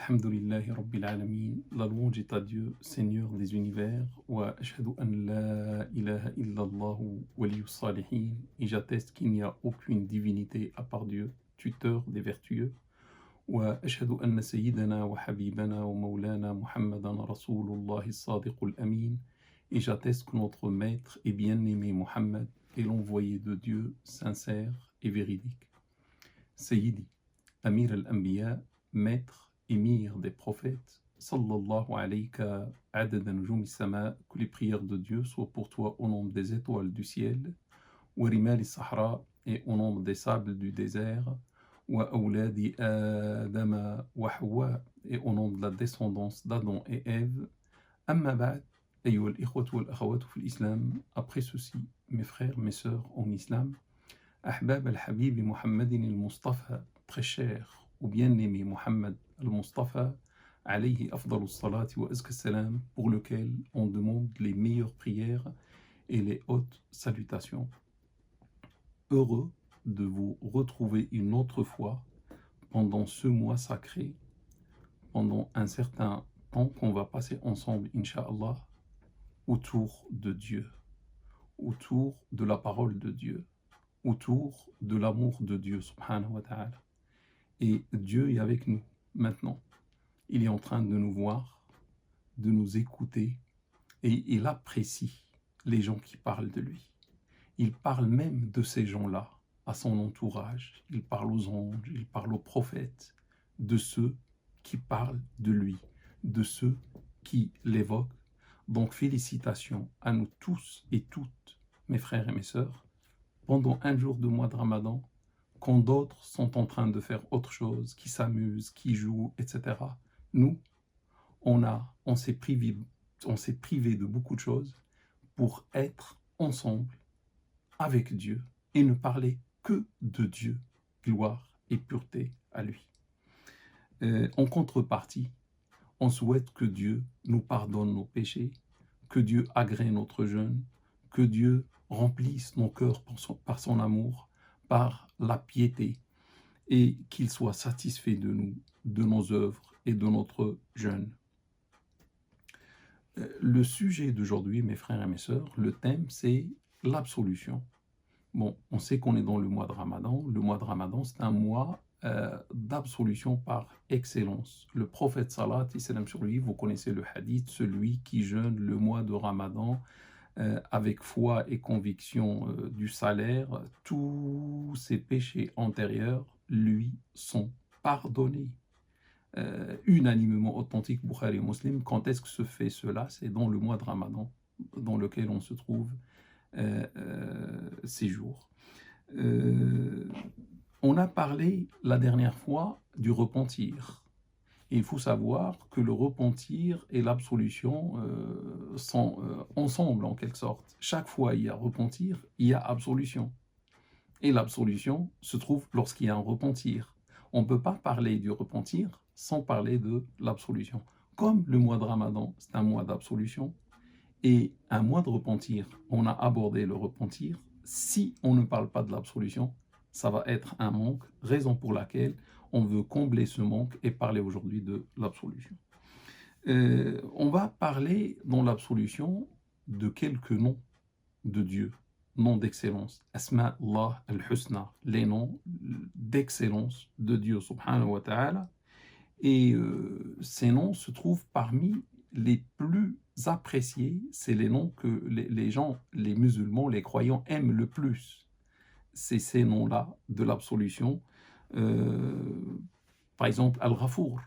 Alhamdulillahi Rabbil Alamin, la louange est à Dieu, Seigneur des univers, wa ashhadu an la ilaha illallah waliyus salihin, et j'atteste qu'il n'y a aucune divinité à part Dieu, tuteur des vertueux, wa ashhadu anna sayyidana wa habibana wa maulana Muhammadan Rasulullah as-sadiqul amin, et j'atteste que notre maître et bien-aimé Muhammad est l'envoyé de Dieu, sincère et véridique. Sayyidi, Amir al-Anbiya, maître émir des prophètes, sallallahu alayka adada nujum sama, que les prières de Dieu soient pour toi au nombre des étoiles du ciel, wa rimal sahra, et au nombre des sables du désert, wa awladi Adama wa Hawa, et au nombre de la descendance d'Adam et Ève. Amma ba'd, ayyuha al-ikhwatu wal akhawatu fil islam, après ceci, mes frères, mes sœurs en islam, ahbab al-habib Muhammadin al-Mustafa, très cher ou bien-aimé Muhammad al-Mustafa, alayhi afdalus salati wa azka salam, pour lequel on demande les meilleures prières et les hautes salutations. Heureux de vous retrouver une autre fois pendant ce mois sacré, pendant un certain temps qu'on va passer ensemble, Inch'Allah, autour de Dieu, autour de la parole de Dieu, autour de l'amour de Dieu, subhanahu wa ta'ala. Et Dieu est avec nous maintenant. Il est en train de nous voir, de nous écouter, et il apprécie les gens qui parlent de lui. Il parle même de ces gens-là à son entourage. Il parle aux anges, il parle aux prophètes, de ceux qui parlent de lui, de ceux qui l'évoquent. Donc félicitations à nous tous et toutes, mes frères et mes sœurs, pendant un jour de mois de Ramadan, quand d'autres sont en train de faire autre chose, qui s'amusent, qui jouent, etc. Nous, on s'est privé de beaucoup de choses pour être ensemble avec Dieu et ne parler que de Dieu, gloire et pureté à lui. En contrepartie, on souhaite que Dieu nous pardonne nos péchés, que Dieu agrée notre jeûne, que Dieu remplisse nos cœurs par son amour, par la piété, et qu'il soit satisfait de nous, de nos œuvres et de notre jeûne. Le sujet d'aujourd'hui, mes frères et mes sœurs, le thème, c'est l'absolution. Bon, on sait qu'on est dans le mois de Ramadan. Le mois de Ramadan, c'est un mois d'absolution par excellence. Le prophète salat et salam sur lui, vous connaissez le hadith, celui qui jeûne le mois de Ramadan avec foi et conviction du salaire, tous ses péchés antérieurs lui sont pardonnés. Unanimement authentique, Bukhari et Muslim. Quand est-ce que se fait cela? C'est dans le mois de Ramadan, dans lequel on se trouve ces jours. On a parlé la dernière fois du repentir. Et il faut savoir que le repentir et l'absolution sont ensemble en quelque sorte. Chaque fois il y a repentir, il y a absolution. Et l'absolution se trouve lorsqu'il y a un repentir. On ne peut pas parler du repentir sans parler de l'absolution. Comme le mois de Ramadan, c'est un mois d'absolution, et un mois de repentir, on a abordé le repentir. Si on ne parle pas de l'absolution, ça va être un manque, raison pour laquelle on veut combler ce manque et parler aujourd'hui de l'absolution. On va parler dans l'absolution de quelques noms de Dieu, noms d'excellence, Asma Allah al-Husna, les noms d'excellence de Dieu subhanahu wa ta'ala. Et ces noms se trouvent parmi les plus appréciés, c'est les noms que les gens, les musulmans, les croyants aiment le plus. C'est ces noms-là de l'absolution. Par exemple, Al-Ghafour.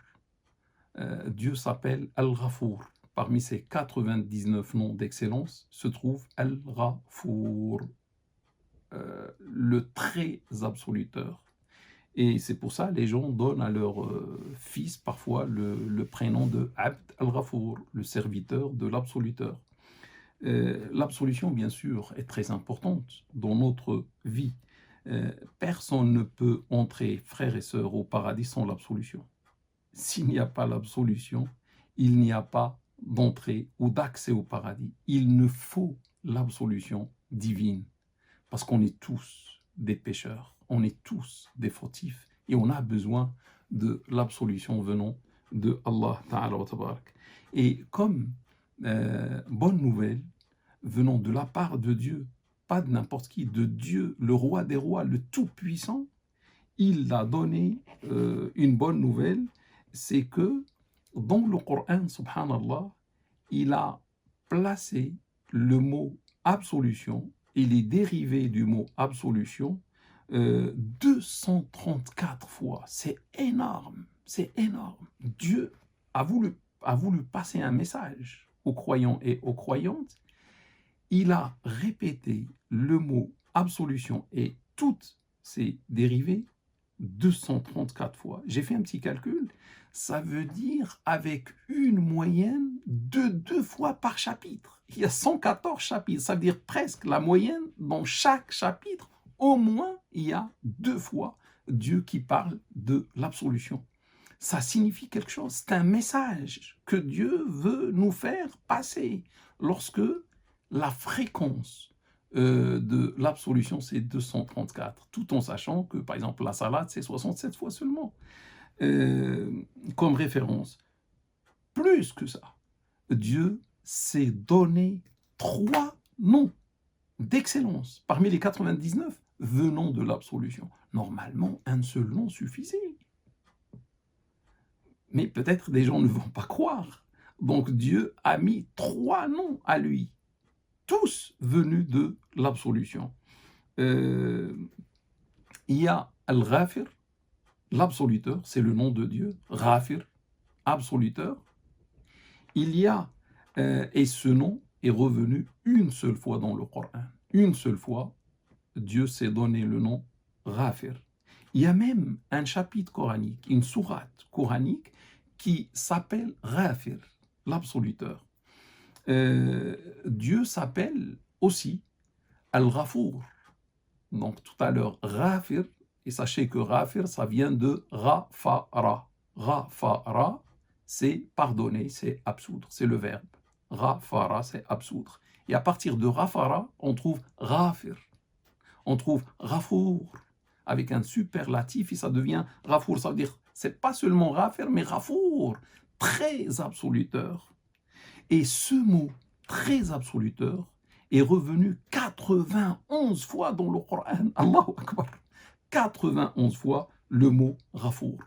Dieu s'appelle Al-Ghafour. Parmi ses 99 noms d'excellence se trouve Al-Ghafour, le très absoluteur. Et c'est pour ça les gens donnent à leur fils parfois le prénom de Abd al-Ghafour, le serviteur de l'absoluteur. L'absolution, bien sûr, est très importante dans notre vie. Personne ne peut entrer, frères et sœurs, au paradis sans l'absolution. S'il n'y a pas l'absolution, il n'y a pas d'entrée ou d'accès au paradis. Il ne faut l'absolution divine, parce qu'on est tous des pécheurs, on est tous des fautifs, et on a besoin de l'absolution venant de Allah Ta'ala wa Tabarak. Et comme bonne nouvelle venant de la part de Dieu, pas de n'importe qui, de Dieu, le roi des rois, le Tout-Puissant, il a donné une bonne nouvelle, c'est que dans le Coran, subhanallah, il a placé le mot absolution et les dérivés du mot absolution 234 fois. C'est énorme, c'est énorme. Dieu a voulu passer un message aux croyants et aux croyantes. Il a répété le mot absolution et toutes ses dérivés 234 fois. J'ai fait un petit calcul, ça veut dire avec une moyenne de 2 fois par chapitre. Il y a 114 chapitres, ça veut dire presque la moyenne dans chaque chapitre. Au moins, il y a 2 fois Dieu qui parle de l'absolution. Ça signifie quelque chose, c'est un message que Dieu veut nous faire passer lorsque la fréquence de l'absolution, c'est 234, tout en sachant que, par exemple, la salade, c'est 67 fois seulement, comme référence. Plus que ça, Dieu s'est donné 3 noms d'excellence, parmi les 99 venant de l'absolution. Normalement, un seul nom suffisait. Mais peut-être des gens ne vont pas croire. Donc Dieu a mis 3 noms à lui, tous venus de l'absolution. Il y a Al-Ghafir, l'absoluteur, c'est le nom de Dieu, Ghafir, absoluteur. Il y a, et ce nom est revenu une seule fois dans le Coran. Une seule fois, Dieu s'est donné le nom Ghafir. Il y a même un chapitre coranique, une sourate coranique qui s'appelle Ghafir, l'absoluteur. Dieu s'appelle aussi Al-Ghafour. Donc tout à l'heure, Ghafir, et sachez que Ghafir, ça vient de Ghafara. Ghafara, c'est pardonner, c'est absoudre, c'est le verbe. Ghafara, c'est absoudre. Et à partir de Ghafara, on trouve Ghafir. On trouve Ghafour, avec un superlatif, et ça devient Ghafour. Ça veut dire, c'est pas seulement Ghafir, mais Ghafour, très absoluteur. Et ce mot, très absoluteur, est revenu 91 fois dans le Coran. Allahu Akbar. 91 fois le mot Ghafour.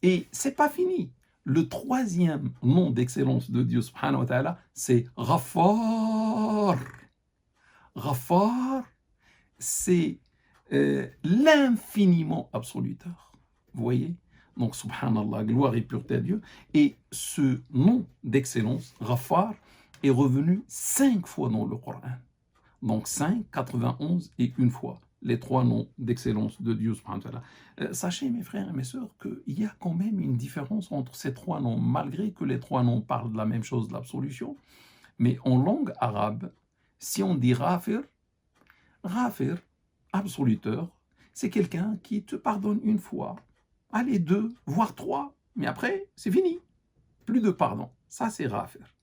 Et c'est pas fini. Le 3e nom d'excellence de Dieu subhanahu wa ta'ala, c'est Ghaffar. Ghaffar, c'est l'infiniment absoluteur. Vous voyez? Donc, subhanallah, gloire et pureté à Dieu. Et ce nom d'excellence, Ghaffar, est revenu 5 fois dans le Coran. Donc 5, 91 et une fois. Les 3 noms d'excellence de Dieu. Sachez, mes frères et mes sœurs, qu'il y a quand même une différence entre ces 3 noms, malgré que les 3 noms parlent de la même chose, de l'absolution. Mais en langue arabe, si on dit Ghafir, Ghafir, absoluteur, c'est quelqu'un qui te pardonne une fois, allez 2, voire 3, mais après, c'est fini. Plus de pardon. Ça, c'est Ghafir.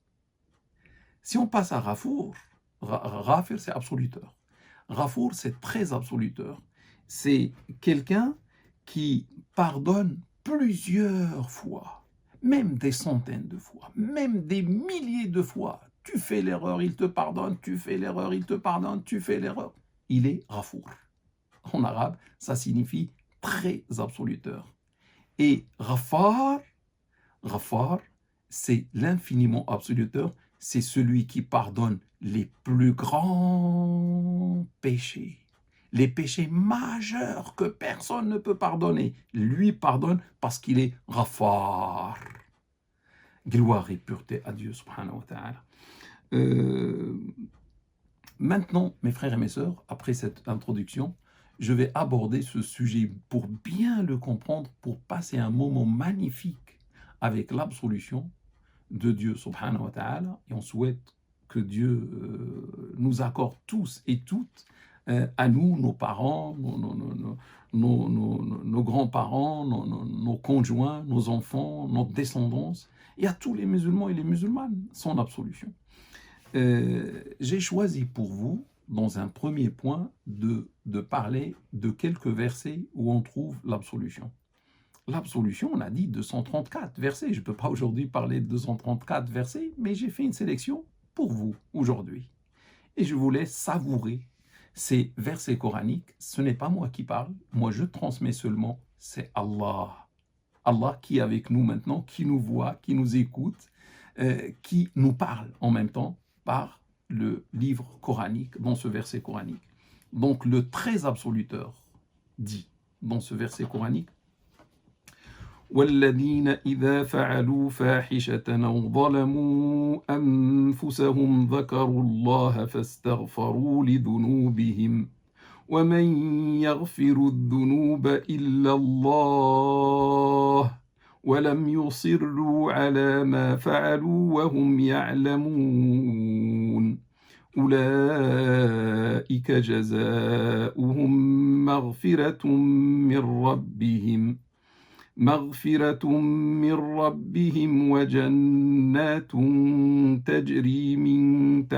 Si on passe à Ghafour, Ghafir, c'est absoluteur. Ghafour, c'est très absoluteur. C'est quelqu'un qui pardonne plusieurs fois, même des centaines de fois, même des milliers de fois. Tu fais l'erreur, il te pardonne, tu fais l'erreur, il te pardonne, tu fais l'erreur. Il est Ghafour. En arabe, ça signifie très absoluteur. Et Ghaffar, c'est l'infiniment absoluteur, c'est celui qui pardonne les plus grands péchés, les péchés majeurs que personne ne peut pardonner. Lui pardonne parce qu'il est Ghaffar. Gloire et pureté à Dieu subhanahu wa ta'ala. Maintenant, mes frères et mes sœurs, après cette introduction, je vais aborder ce sujet pour bien le comprendre, pour passer un moment magnifique avec l'absolution de Dieu subhanahu wa ta'ala, et on souhaite que Dieu nous accorde tous et toutes, à nous, nos parents, nos grands-parents, nos conjoints, nos enfants, notre descendance, et à tous les musulmans et les musulmanes, son absolution. J'ai choisi pour vous, dans un premier point, de parler de quelques versets où on trouve l'absolution. L'absolution, on a dit 234 versets. Je ne peux pas aujourd'hui parler de 234 versets, mais j'ai fait une sélection pour vous aujourd'hui. Et je vous laisse savourer ces versets coraniques. Ce n'est pas moi qui parle, moi je transmets seulement, c'est Allah. Allah qui est avec nous maintenant, qui nous voit, qui nous écoute, qui nous parle en même temps par le livre coranique, dans ce verset coranique. Donc le très absoluteur dit dans ce verset coranique: والذين إذا فعلوا فاحشة أو ظلموا أنفسهم ذكروا الله فاستغفروا لذنوبهم ومن يغفر الذنوب إلا الله ولم يصروا على ما فعلوا وهم يعلمون أولئك جزاؤهم مغفرة من ربهم وجنات تجري من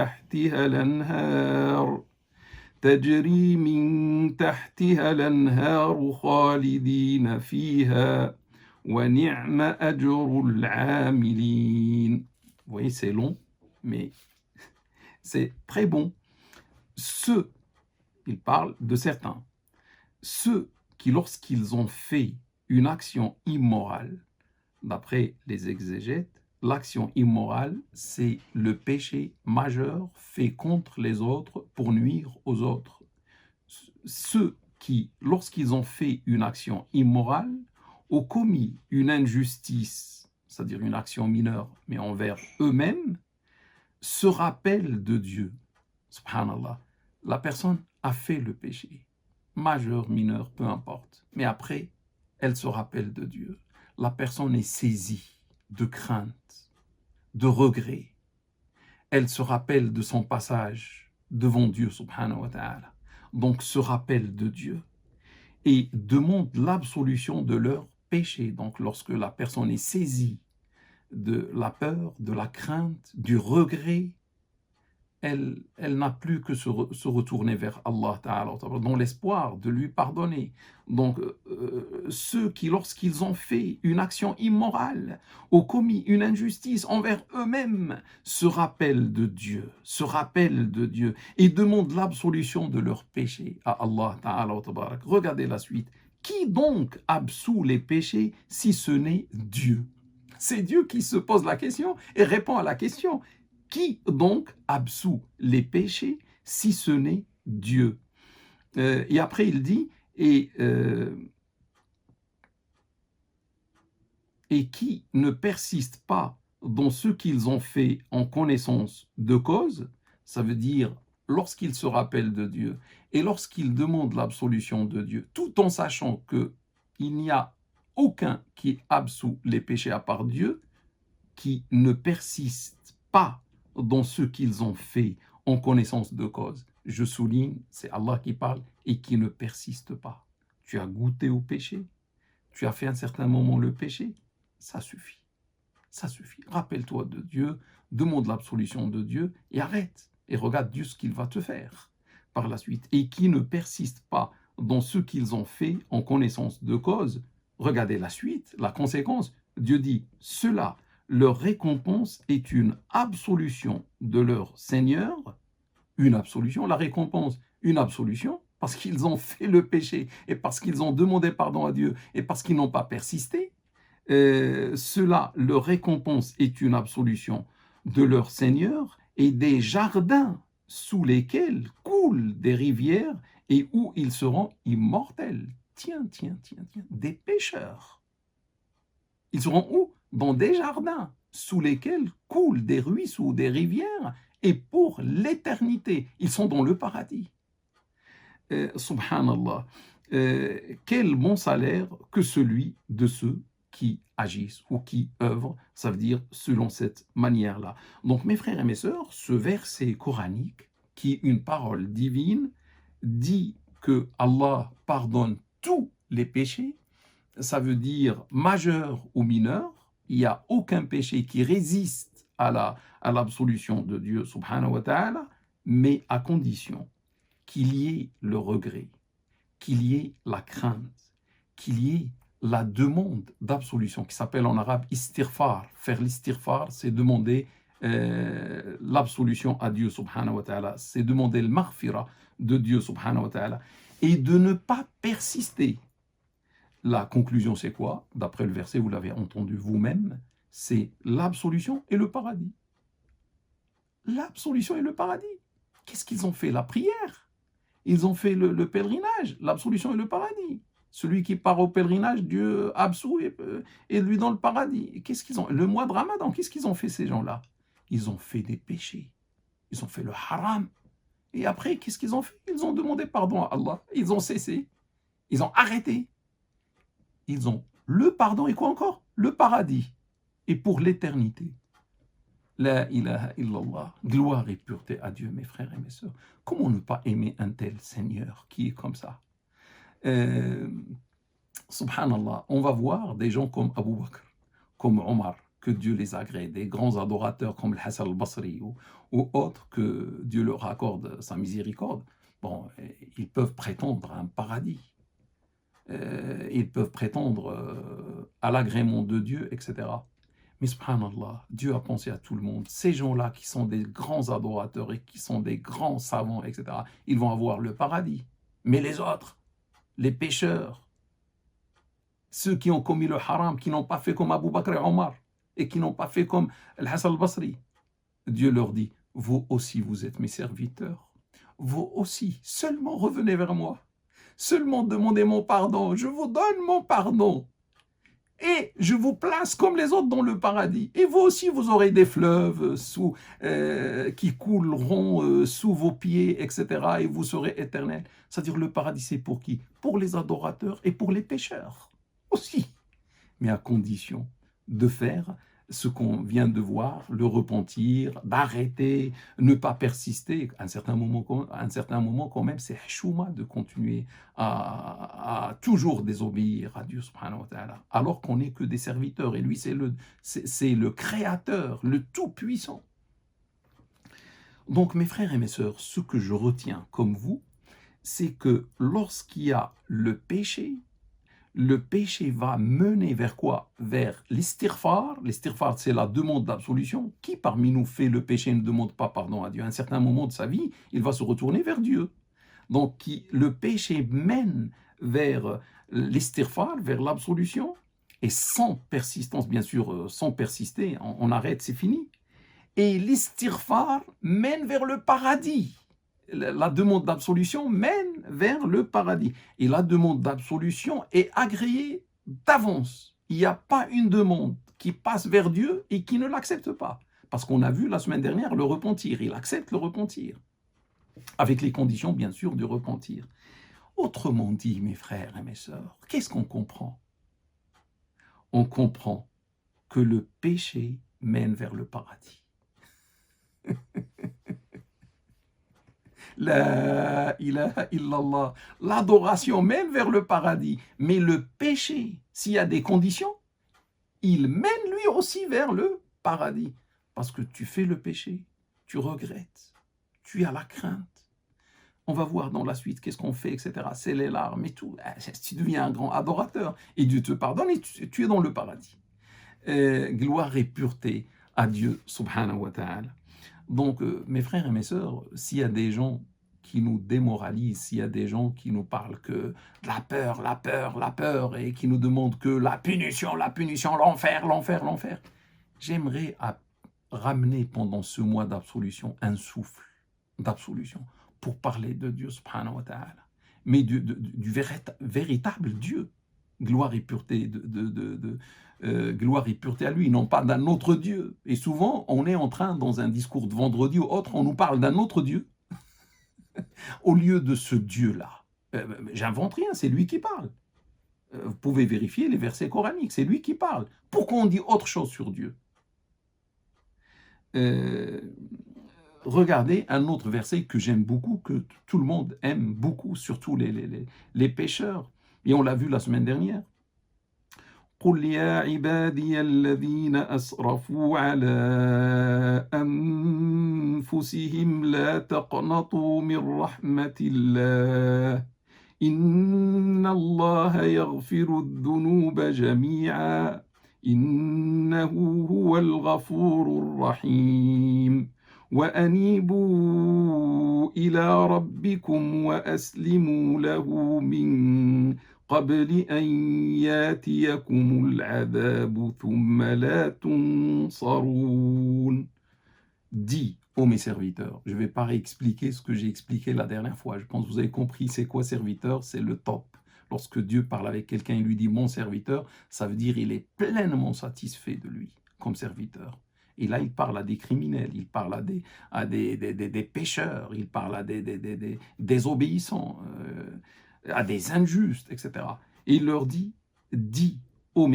تحتها الأنهار خالدين فيها ونعم أجر العاملين. Vous voyez, c'est long, mais c'est très bon. Ceux, il parle de certains, ceux qui, lorsqu'ils ont fait une action immorale, d'après les exégètes, l'action immorale, c'est le péché majeur fait contre les autres pour nuire aux autres. Ceux qui, lorsqu'ils ont fait une action immorale, ont commis une injustice, c'est-à-dire une action mineure, mais envers eux-mêmes, se rappellent de Dieu. Subhanallah. La personne a fait le péché, majeur, mineur, peu importe. Mais après, elle se rappelle de Dieu. La personne est saisie de crainte, de regret. Elle se rappelle de son passage devant Dieu, subhanahu wa ta'ala. Donc, se rappelle de Dieu et demande l'absolution de leur péché. Donc, lorsque la personne est saisie de la peur, de la crainte, du regret, elle n'a plus que se retourner vers Allah Ta'ala, dans l'espoir de lui pardonner. Donc, ceux qui, lorsqu'ils ont fait une action immorale, ont commis une injustice envers eux-mêmes, se rappellent de Dieu et demandent l'absolution de leurs péchés à Allah Ta'ala. Regardez la suite. Qui donc absout les péchés si ce n'est Dieu? C'est Dieu qui se pose la question et répond à la question. Qui donc absout les péchés si ce n'est Dieu? Et après il dit, et qui ne persiste pas dans ce qu'ils ont fait en connaissance de cause, ça veut dire lorsqu'ils se rappellent de Dieu et lorsqu'ils demandent l'absolution de Dieu, tout en sachant qu'il n'y a aucun qui absout les péchés à part Dieu, qui ne persiste pas dans ce qu'ils ont fait en connaissance de cause. Je souligne, c'est Allah qui parle et qui ne persiste pas. Tu as goûté au péché, tu as fait à un certain moment le péché, ça suffit. Ça suffit. Rappelle-toi de Dieu, demande l'absolution de Dieu et arrête. Et regarde Dieu ce qu'il va te faire par la suite. Et qui ne persiste pas dans ce qu'ils ont fait en connaissance de cause, regardez la suite, la conséquence. Dieu dit, cela, leur récompense est une absolution de leur Seigneur, une absolution, la récompense, une absolution, parce qu'ils ont fait le péché et parce qu'ils ont demandé pardon à Dieu et parce qu'ils n'ont pas persisté. Cela, leur récompense est une absolution de leur Seigneur et des jardins sous lesquels coulent des rivières et où ils seront immortels. Tiens, des pécheurs. Ils seront où? Dans des jardins sous lesquels coulent des ruisseaux, des rivières, et pour l'éternité. Ils sont dans le paradis. Subhanallah. Quel bon salaire que celui de ceux qui agissent ou qui œuvrent, ça veut dire selon cette manière-là. Donc mes frères et mes sœurs, ce verset coranique, qui est une parole divine, dit que Allah pardonne tous les péchés. Ça veut dire majeur ou mineur, il n'y a aucun péché qui résiste à l'absolution de Dieu subhanahu wa ta'ala, mais à condition qu'il y ait le regret, qu'il y ait la crainte, qu'il y ait la demande d'absolution, qui s'appelle en arabe istighfar. Faire l'istighfar, c'est demander l'absolution à Dieu subhanahu wa ta'ala, c'est demander le maghfira de Dieu subhanahu wa ta'ala, et de ne pas persister. La conclusion, c'est quoi? D'après le verset, vous l'avez entendu vous-même, c'est l'absolution et le paradis. L'absolution et le paradis. Qu'est-ce qu'ils ont fait? La prière. Ils ont fait le pèlerinage, l'absolution et le paradis. Celui qui part au pèlerinage, Dieu absout et lui dans le paradis. Qu'est-ce qu'ils ont? Le mois de Ramadan, qu'est-ce qu'ils ont fait ces gens-là? Ils ont fait des péchés. Ils ont fait le haram. Et après, qu'est-ce qu'ils ont fait? Ils ont demandé pardon à Allah. Ils ont cessé. Ils ont arrêté. Ils ont le pardon et quoi encore? Le paradis. Et pour l'éternité. La ilaha illallah. Gloire et pureté à Dieu, mes frères et mes sœurs. Comment ne pas aimer un tel Seigneur qui est comme ça? Subhanallah, on va voir des gens comme Abu Bakr, comme Omar, que Dieu les agrée, des grands adorateurs comme le Hassan al-Basri ou autres que Dieu leur accorde sa miséricorde. Bon, ils peuvent prétendre à un paradis. Ils peuvent prétendre à l'agrément de Dieu, etc. Mais subhanallah, Dieu a pensé à tout le monde. Ces gens-là qui sont des grands adorateurs et qui sont des grands savants, etc., ils vont avoir le paradis. Mais les autres, les pécheurs, ceux qui ont commis le haram, qui n'ont pas fait comme Abu Bakr et Omar, et qui n'ont pas fait comme Al-Hassan al-Basri, Dieu leur dit, vous aussi vous êtes mes serviteurs. Vous aussi, seulement revenez vers moi. Seulement demandez mon pardon. Je vous donne mon pardon. Et je vous place comme les autres dans le paradis. Et vous aussi, vous aurez des fleuves qui couleront sous vos pieds, etc. Et vous serez éternels. C'est-à-dire le paradis, c'est pour qui? Pour les adorateurs et pour les pécheurs aussi. Mais à condition de faire ce qu'on vient de voir, le repentir, d'arrêter, ne pas persister. À un certain moment quand même, c'est chouma de continuer à toujours désobéir à Dieu subhanahu wa ta'ala, alors qu'on n'est que des serviteurs, et lui c'est le créateur, le tout-puissant. Donc mes frères et mes sœurs, ce que je retiens comme vous, c'est que lorsqu'il y a le péché va mener vers quoi? Vers l'istighfar. L'istighfar, c'est la demande d'absolution. Qui parmi nous fait le péché et ne demande pas pardon à Dieu? À un certain moment de sa vie, il va se retourner vers Dieu. Donc, le péché mène vers l'istighfar, vers l'absolution, et sans persistance, bien sûr, sans persister, on arrête, c'est fini. Et l'istighfar mène vers le paradis. La demande d'absolution mène vers le paradis. Et la demande d'absolution est agréée d'avance. Il n'y a pas une demande qui passe vers Dieu et qui ne l'accepte pas. Parce qu'on a vu la semaine dernière le repentir. Il accepte le repentir. Avec les conditions, bien sûr, du repentir. Autrement dit, mes frères et mes sœurs, qu'est-ce qu'on comprend? On comprend que le péché mène vers le paradis. La ilaha illallah. L'adoration mène vers le paradis. Mais le péché, s'il y a des conditions, il mène lui aussi vers le paradis. Parce que tu fais le péché, tu regrettes, tu as la crainte. On va voir dans la suite qu'est-ce qu'on fait, etc. C'est les larmes et tout. Tu deviens un grand adorateur et Dieu te pardonne et tu es dans le paradis. Gloire et pureté à Dieu, subhanahu wa ta'ala. Donc, mes frères et mes sœurs, s'il y a des gens qui nous démoralisent, s'il y a des gens qui nous parlent que la peur, la peur, la peur, et qui nous demandent que la punition, l'enfer, l'enfer, l'enfer, j'aimerais ramener pendant ce mois d'absolution un souffle d'absolution pour parler de Dieu subhanahu wa ta'ala, mais du véritable Dieu. Gloire et pureté gloire et pureté à lui, non pas d'un autre Dieu. Et souvent, on est en train, dans un discours de vendredi ou autre, on nous parle d'un autre Dieu, au lieu de ce Dieu-là. J'invente rien, c'est lui qui parle. Vous pouvez vérifier les versets coraniques, c'est lui qui parle. Pourquoi on dit autre chose sur Dieu? Regardez un autre verset que j'aime beaucoup, que tout le monde aime beaucoup, surtout les pécheurs. Et on l'a vu la semaine dernière. قل يا عبادي الذين أسرفوا على أنفسهم لا تقنطوا من رحمة الله إن الله يغفر الذنوب جميعا إنه هو الغفور الرحيم وأنيبوا إلى ربكم وأسلموا له من قبل أن ياتيكم العذاب ثم لا تنصرون. Dis, ô mes serviteurs, je ne vais pas réexpliquer ce que j'ai expliqué la dernière fois. Je pense que vous avez compris c'est quoi serviteur, c'est le top. Lorsque Dieu parle avec quelqu'un, il lui dit mon serviteur, ça veut dire il est pleinement satisfait de lui comme serviteur. Et là, il parle à des criminels, il parle à des pécheurs, il parle à des désobéissants, à des injustes, etc. Et il leur dit, dis, ô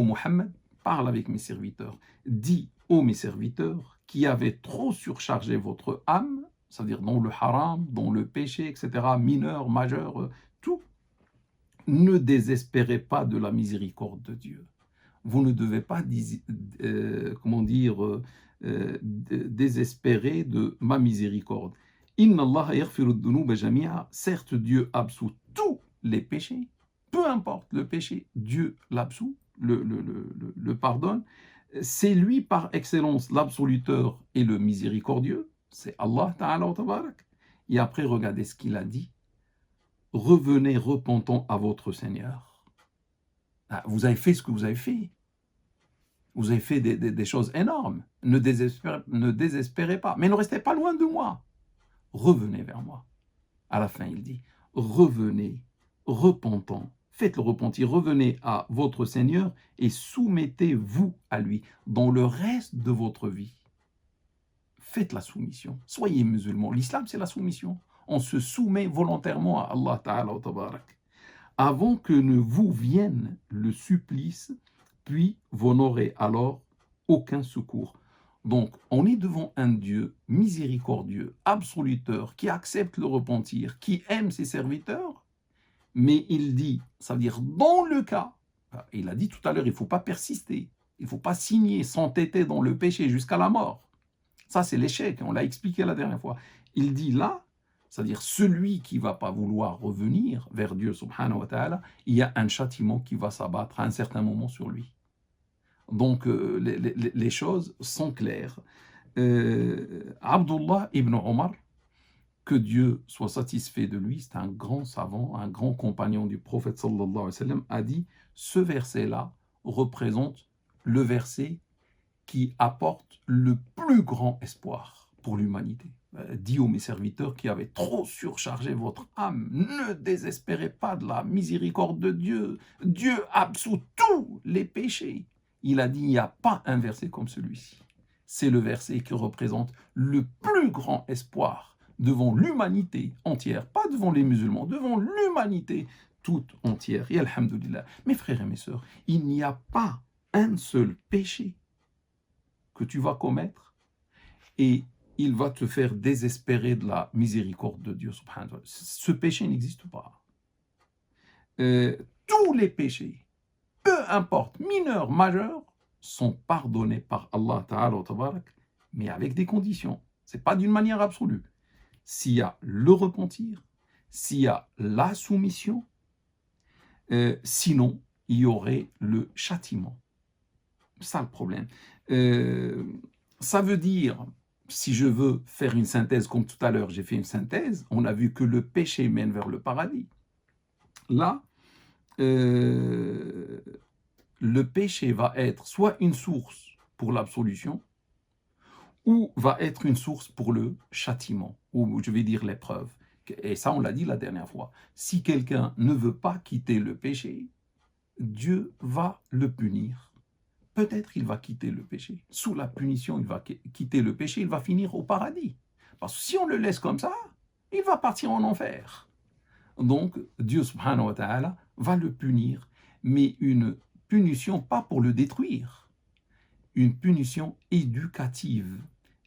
Mohammed, parle avec mes serviteurs, dis, ô mes serviteurs, qui avaient trop surchargé votre âme, c'est-à-dire dans le haram, dans le péché, etc., mineur, majeur, tout, ne désespérez pas de la miséricorde de Dieu. Vous ne devez pas, désespérer de ma miséricorde. Inna Allah yaghfiru dhunuba jami'a. Certes, Dieu absout tous les péchés, peu importe le péché, Dieu l'absout, le pardonne. C'est lui par excellence l'absoluteur et le miséricordieux, c'est Allah Ta'ala wa Tabarak. Et après, regardez ce qu'il a dit. Revenez repentant à votre Seigneur. Vous avez fait ce que vous avez fait. Vous avez fait des choses énormes. Ne désespérez pas. Mais ne restez pas loin de moi. Revenez vers moi. À la fin, il dit, revenez, repentant. Faites le repentir, revenez à votre Seigneur et soumettez-vous à lui dans le reste de votre vie. Faites la soumission. Soyez musulmans. L'islam, c'est la soumission. On se soumet volontairement à Allah Ta'ala wa Tabarak. Avant que ne vous vienne le supplice, puis vous n'aurez alors aucun secours. Donc, on est devant un Dieu miséricordieux, absoluteur, qui accepte le repentir, qui aime ses serviteurs, mais il dit, ça veut dire dans le cas, il a dit tout à l'heure, il ne faut pas persister, il ne faut pas signer, s'entêter dans le péché jusqu'à la mort. Ça, c'est l'échec, on l'a expliqué la dernière fois. Il dit là, c'est-à-dire celui qui ne va pas vouloir revenir vers Dieu, subhanahu wa ta'ala, il y a un châtiment qui va s'abattre à un certain moment sur lui. Donc, les choses sont claires. Abdullah ibn Omar, que Dieu soit satisfait de lui, c'est un grand savant, un grand compagnon du prophète sallallahu alayhi wa sallam, a dit, ce verset-là représente le verset qui apporte le plus grand espoir pour l'humanité. Dis aux mes serviteurs qui avaient trop surchargé votre âme, ne désespérez pas de la miséricorde de Dieu. Dieu absout tous les péchés. Il a dit, il n'y a pas un verset comme celui-ci. C'est le verset qui représente le plus grand espoir devant l'humanité entière, pas devant les musulmans, devant l'humanité toute entière. Et alhamdoulilah, mes frères et mes sœurs, il n'y a pas un seul péché que tu vas commettre et il va te faire désespérer de la miséricorde de Dieu, subhanahu wa ta'ala. Ce péché n'existe pas. Tous les péchés, peu importe, mineurs, majeurs, sont pardonnés par Allah Ta'ala wa Tabarak, mais avec des conditions. Ce n'est pas d'une manière absolue. S'il y a le repentir, s'il y a la soumission, sinon, il y aurait le châtiment. C'est ça le problème. Ça veut dire, si je veux faire une synthèse, comme tout à l'heure j'ai fait une synthèse, on a vu que le péché mène vers le paradis. Là, le péché va être soit une source pour l'absolution, ou va être une source pour le châtiment, ou je vais dire l'épreuve. Et ça, on l'a dit la dernière fois. Si quelqu'un ne veut pas quitter le péché, Dieu va le punir. Peut-être il va quitter le péché. Sous la punition, il va quitter le péché, il va finir au paradis. Parce que si on le laisse comme ça, il va partir en enfer. Donc, Dieu subhanahu wa ta'ala va le punir, mais une punition pas pour le détruire, une punition éducative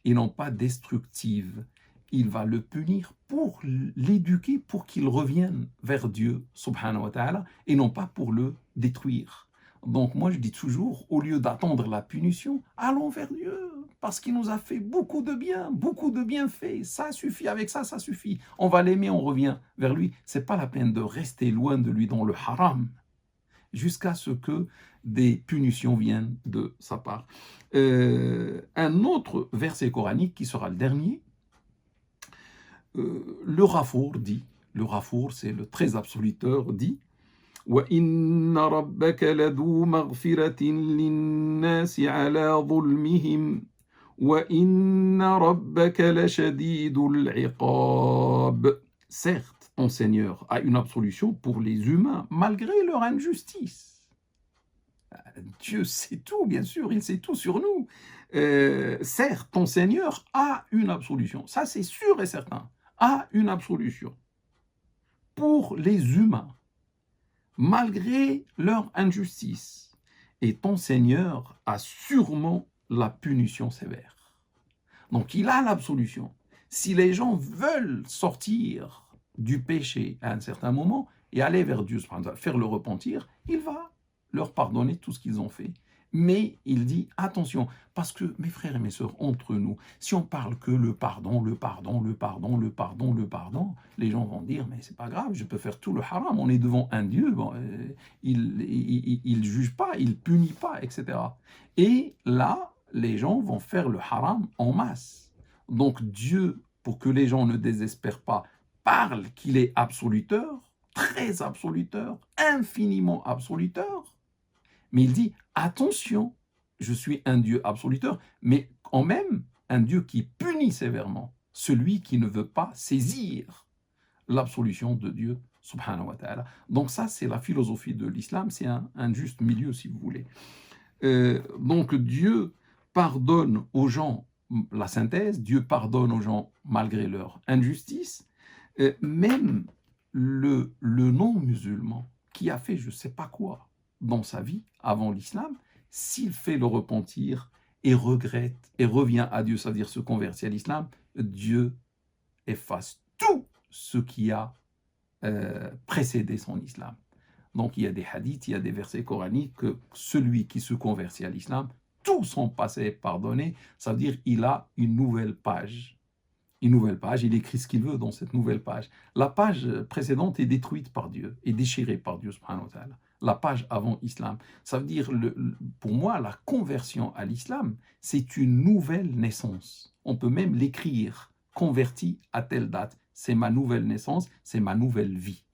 et non pas destructive. Il va le punir pour l'éduquer, pour qu'il revienne vers Dieu subhanahu wa ta'ala, et non pas pour le détruire. Donc moi je dis toujours, au lieu d'attendre la punition, allons vers Dieu, parce qu'il nous a fait beaucoup de bien, beaucoup de bienfaits. Ça suffit, avec ça, ça suffit. On va l'aimer, on revient vers lui. C'est pas la peine de rester loin de lui dans le haram, jusqu'à ce que des punitions viennent de sa part. Un autre verset coranique qui sera le dernier, le Ghafour dit, le Ghafour c'est le très absoluteur, dit وَإِنَّ رَبَّكَ لَذُو مَغْفِرَةٍ لِلنَّاسِ عَلَى ظُلْمِهِمْ وَإِنَّ رَبَّكَ لَشَدِيدُ الْعِقَابِ. Certes, ton Seigneur a une absolution pour les humains, malgré leur injustice. Dieu sait tout, bien sûr, il sait tout sur nous. Certes, ton Seigneur a une absolution, ça c'est sûr et certain, a une absolution pour les humains, malgré leur injustice. Et ton Seigneur a sûrement la punition sévère. Donc il a l'absolution. Si les gens veulent sortir du péché à un certain moment et aller vers Dieu, faire le repentir, il va leur pardonner tout ce qu'ils ont fait. Mais il dit, attention, parce que mes frères et mes sœurs, entre nous, si on parle que le pardon, le pardon, le pardon, le pardon, le pardon, les gens vont dire, mais c'est pas grave, je peux faire tout le haram, on est devant un Dieu, bon, il juge pas, il punit pas, etc. Et là, les gens vont faire le haram en masse. Donc Dieu, pour que les gens ne désespèrent pas, parle qu'il est absoluteur, très absoluteur, infiniment absoluteur, mais il dit, attention, je suis un Dieu absoluteur, mais quand même un Dieu qui punit sévèrement celui qui ne veut pas saisir l'absolution de Dieu, subhanahu wa ta'ala. Donc ça, c'est la philosophie de l'islam, c'est un juste milieu, si vous voulez. Donc Dieu pardonne aux gens, la synthèse, Dieu pardonne aux gens malgré leur injustice, même le non-musulman qui a fait je ne sais pas quoi dans sa vie avant l'islam, s'il fait le repentir et regrette et revient à Dieu, c'est-à-dire se convertit à l'islam, Dieu efface tout ce qui a précédé son islam. Donc il y a des hadiths, il y a des versets coraniques que celui qui se convertit à l'islam, tout son passé est pardonné, ça veut dire qu'il a une nouvelle page. Une nouvelle page, il écrit ce qu'il veut dans cette nouvelle page. La page précédente est détruite par Dieu, est déchirée par Dieu, subhanahu wa ta'ala. La page avant l'islam. Ça veut dire, pour moi, la conversion à l'islam, c'est une nouvelle naissance. On peut même l'écrire, converti à telle date. C'est ma nouvelle naissance, c'est ma nouvelle vie.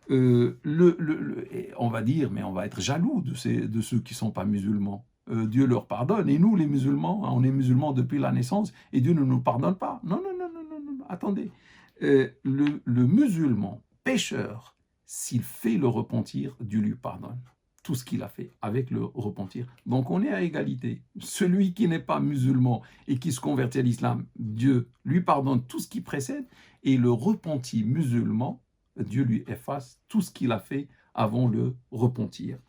On va dire, mais on va être jaloux de ceux qui ne sont pas musulmans. Dieu leur pardonne, et nous les musulmans, on est musulmans depuis la naissance, et Dieu ne nous pardonne pas. Non, non, non, non, non, non. Attendez. Le musulman pécheur, s'il fait le repentir, Dieu lui pardonne tout ce qu'il a fait avec le repentir. Donc on est à égalité. Celui qui n'est pas musulman et qui se convertit à l'islam, Dieu lui pardonne tout ce qui précède, et le repenti musulman, Dieu lui efface tout ce qu'il a fait avant le repentir.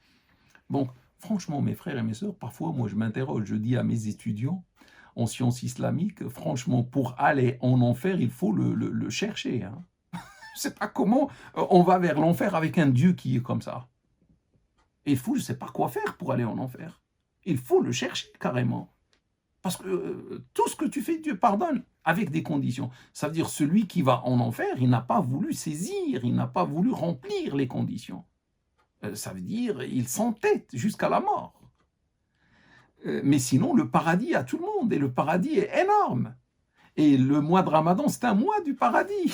Donc, franchement, mes frères et mes sœurs, parfois, moi, je m'interroge, je dis à mes étudiants en sciences islamiques, franchement, pour aller en enfer, il faut le chercher. Hein. Je ne sais pas comment on va vers l'enfer avec un Dieu qui est comme ça. Et il faut, je ne sais pas quoi faire pour aller en enfer. Il faut le chercher carrément. Parce que tout ce que tu fais, Dieu pardonne avec des conditions. Ça veut dire celui qui va en enfer, il n'a pas voulu saisir, il n'a pas voulu remplir les conditions. Ça veut dire il s'entête jusqu'à la mort. Mais sinon, le paradis a tout le monde, et le paradis est énorme. Et le mois de Ramadan, c'est un mois du paradis.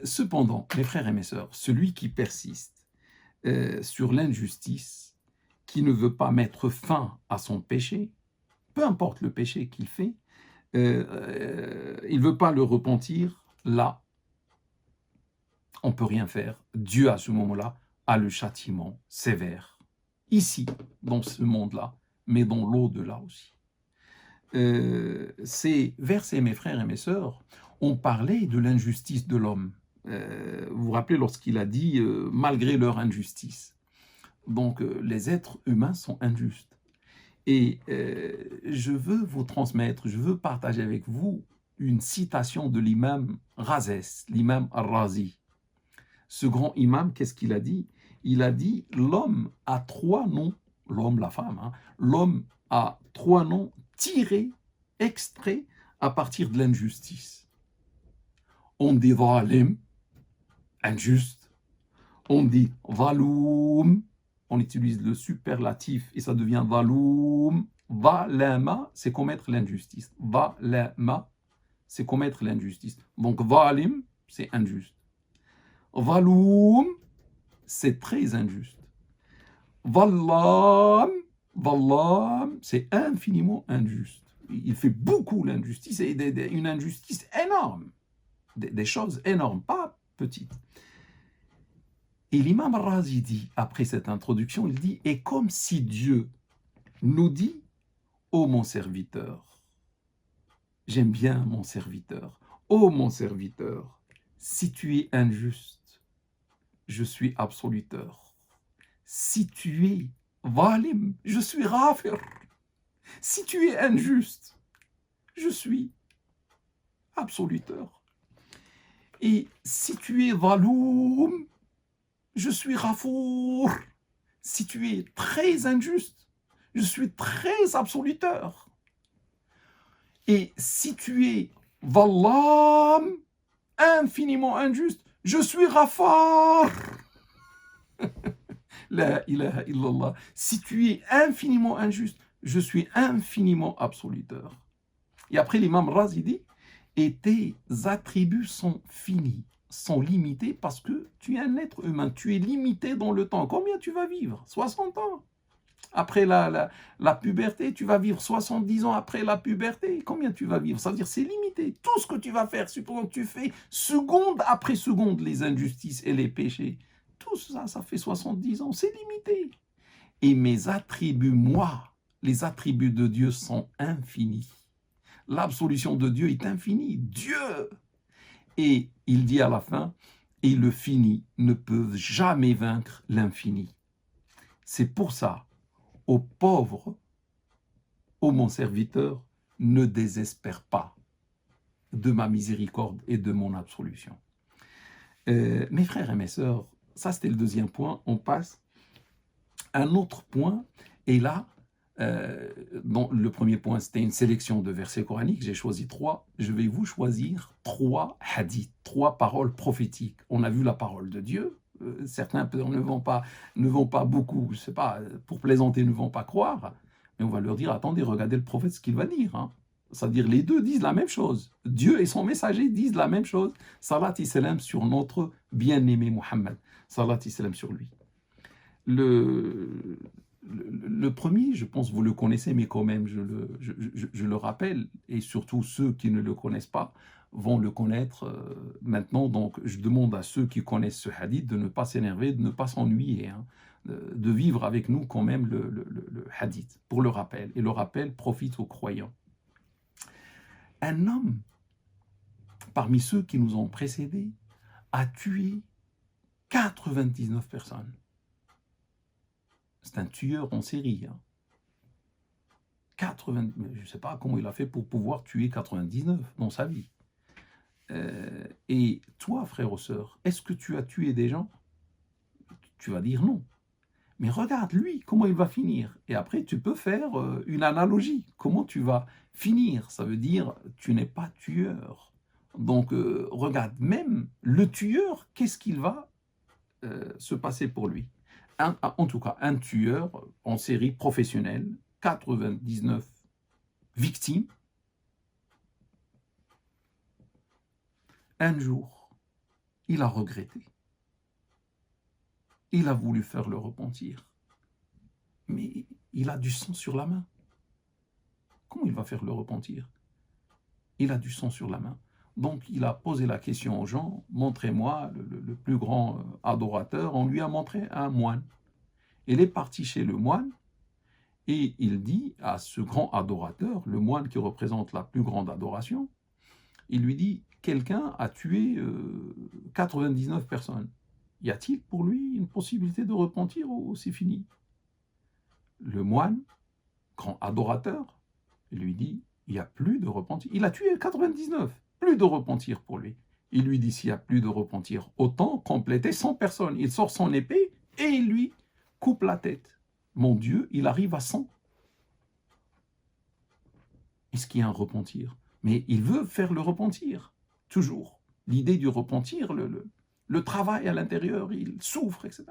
Cependant, mes frères et mes sœurs, celui qui persiste sur l'injustice, qui ne veut pas mettre fin à son péché, peu importe le péché qu'il fait, il ne veut pas le repentir, là, on ne peut rien faire. Dieu, à ce moment-là, a le châtiment sévère. Ici, dans ce monde-là, mais dans l'au-delà aussi. Ces versets, mes frères et mes sœurs, ont parlé de l'injustice de l'homme. Vous vous rappelez lorsqu'il a dit « malgré leur injustice ». Donc, les êtres humains sont injustes. Et je veux vous transmettre, je veux partager avec vous une citation de l'imam Razès, l'imam Al-Razi. Ce grand imam, qu'est-ce qu'il a dit? il a dit l'homme a 3 noms, l'homme, la femme, hein, l'homme a 3 noms tirés, extraits à partir de l'injustice. On dit zalim, injuste. On dit zaloum, on utilise le superlatif et ça devient zaloum. Zalama, c'est commettre l'injustice. Zalama, c'est commettre l'injustice. Donc zalim, c'est injuste. Zaloum, c'est très injuste. Zallam, c'est infiniment injuste. Il fait beaucoup l'injustice et une injustice énorme. Des choses énormes, pas petites. Et l'imam Razi dit, après cette introduction, il dit, et comme si Dieu nous dit, ô mon serviteur, j'aime bien mon serviteur, ô mon serviteur, si tu es injuste, je suis absoluteur. Si tu es valim, je suis rafir. Si tu es injuste, je suis absoluteur. Et si tu es valoum, je suis rafour. Si tu es très injuste, je suis très absoluteur. Et si tu es vallam, infiniment injuste, je suis rafar. La ilaha illallah. Si tu es infiniment injuste, je suis infiniment absoluteur. Et après l'imam Razi dit, et tes attributs sont finis, sont limités parce que tu es un être humain, tu es limité dans le temps. Combien tu vas vivre? 60 ans. Après la puberté, tu vas vivre 70 ans après la puberté. Combien tu vas vivre? Ça veut dire c'est limité. Tout ce que tu vas faire, supposons que tu fais seconde après seconde les injustices et les péchés. Tout ça, ça fait 70 ans. C'est limité. Et mes attributs, moi, les attributs de Dieu sont infinis. L'absolution de Dieu est infinie. Dieu. Et il dit à la fin, et le fini ne peut jamais vaincre l'infini. C'est pour ça, ô pauvre, ô mon serviteur, ne désespère pas de ma miséricorde et de mon absolution. Mes frères et mes sœurs, ça c'était le deuxième point. On passe à un autre point. Et là, le premier point, c'était une sélection de versets coraniques. J'ai choisi 3. Je vais vous choisir 3 hadiths, 3 paroles prophétiques. On a vu la parole de Dieu. Certains ne vont pas beaucoup, je sais pas, pour plaisanter, ne vont pas croire. Mais on va leur dire, attendez, regardez le prophète, ce qu'il va dire. Hein. C'est-à-dire, les deux disent la même chose. Dieu et son messager disent la même chose. Salat et salam sur notre bien-aimé Muhammad. Salat et salam sur lui. Le premier, je pense que vous le connaissez, mais quand même, je le rappelle, et surtout ceux qui ne le connaissent pas vont le connaître maintenant. Donc, je demande à ceux qui connaissent ce hadith de ne pas s'énerver, de ne pas s'ennuyer, hein, de vivre avec nous quand même le hadith, pour le rappel. Et le rappel profite aux croyants. Un homme, parmi ceux qui nous ont précédés, a tué 99 personnes. C'est un tueur en série. Hein. Je ne sais pas comment il a fait pour pouvoir tuer 99 dans sa vie. Et toi, frère ou sœur, est-ce que tu as tué des gens? Tu vas dire non. Mais regarde, lui, comment il va finir. Et après, tu peux faire une analogie. Comment tu vas finir? Ça veut dire, tu n'es pas tueur. Donc, regarde, même le tueur, qu'est-ce qu'il va se passer pour lui? En tout cas, un tueur en série professionnelle, 99 victimes. Un jour, il a regretté. Il a voulu faire le repentir. Mais il a du sang sur la main. Comment il va faire le repentir? Il a du sang sur la main. Donc, il a posé la question aux gens, montrez-moi le plus grand adorateur. On lui a montré un moine. Il est parti chez le moine et il dit à ce grand adorateur, le moine qui représente la plus grande adoration, il lui dit, quelqu'un a tué 99 personnes. Y a-t-il pour lui une possibilité de repentir ou c'est fini? Le moine, grand adorateur, lui dit, il n'y a plus de repentir. Il a tué 99, plus de repentir pour lui. Il lui dit, s'il n'y a plus de repentir, autant compléter 100 personnes. Il sort son épée et il lui coupe la tête. Mon Dieu, il arrive à 100. Est-ce qu'il y a un repentir? Mais il veut faire le repentir, toujours. L'idée du repentir, le travail à l'intérieur, il souffre, etc.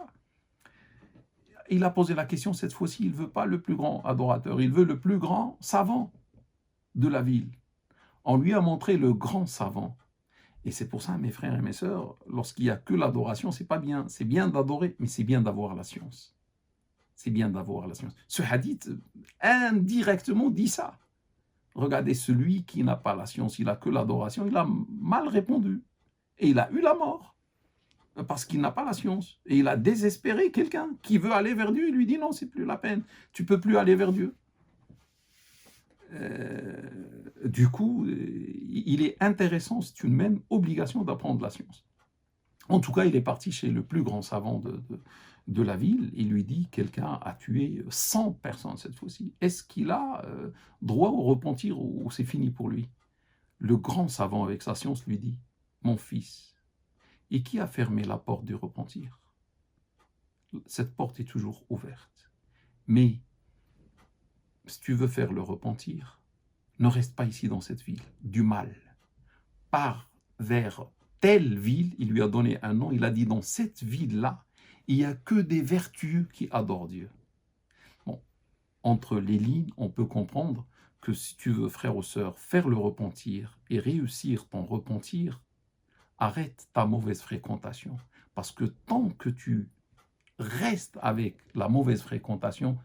Il a posé la question, cette fois-ci, il ne veut pas le plus grand adorateur, il veut le plus grand savant de la ville. On lui a montré le grand savant. Et c'est pour ça, mes frères et mes sœurs, lorsqu'il n'y a que l'adoration, c'est pas bien. C'est bien d'adorer, mais c'est bien d'avoir la science. C'est bien d'avoir la science. Ce hadith, indirectement, dit ça. Regardez, celui qui n'a pas la science, il n'a que l'adoration, il a mal répondu. Et il a eu la mort. Parce qu'il n'a pas la science. Et il a désespéré quelqu'un qui veut aller vers Dieu. Il lui dit non, c'est plus la peine. Tu ne peux plus aller vers Dieu. Du coup, il est intéressant, c'est une même obligation d'apprendre la science. En tout cas, il est parti chez le plus grand savant de la ville. Il lui dit, quelqu'un a tué 100 personnes cette fois-ci. Est-ce qu'il a droit au repentir ou c'est fini pour lui? Le grand savant avec sa science lui dit, mon fils, et qui a fermé la porte du repentir? Cette porte est toujours ouverte. Mais si tu veux faire le repentir, ne reste pas ici dans cette ville, du mal. Pars vers telle ville, il lui a donné un nom, il a dit dans cette ville-là, il n'y a que des vertueux qui adorent Dieu. Bon, entre les lignes, on peut comprendre que si tu veux, frère ou sœur, faire le repentir et réussir ton repentir, arrête ta mauvaise fréquentation. Parce que tant que tu restes avec la mauvaise fréquentation,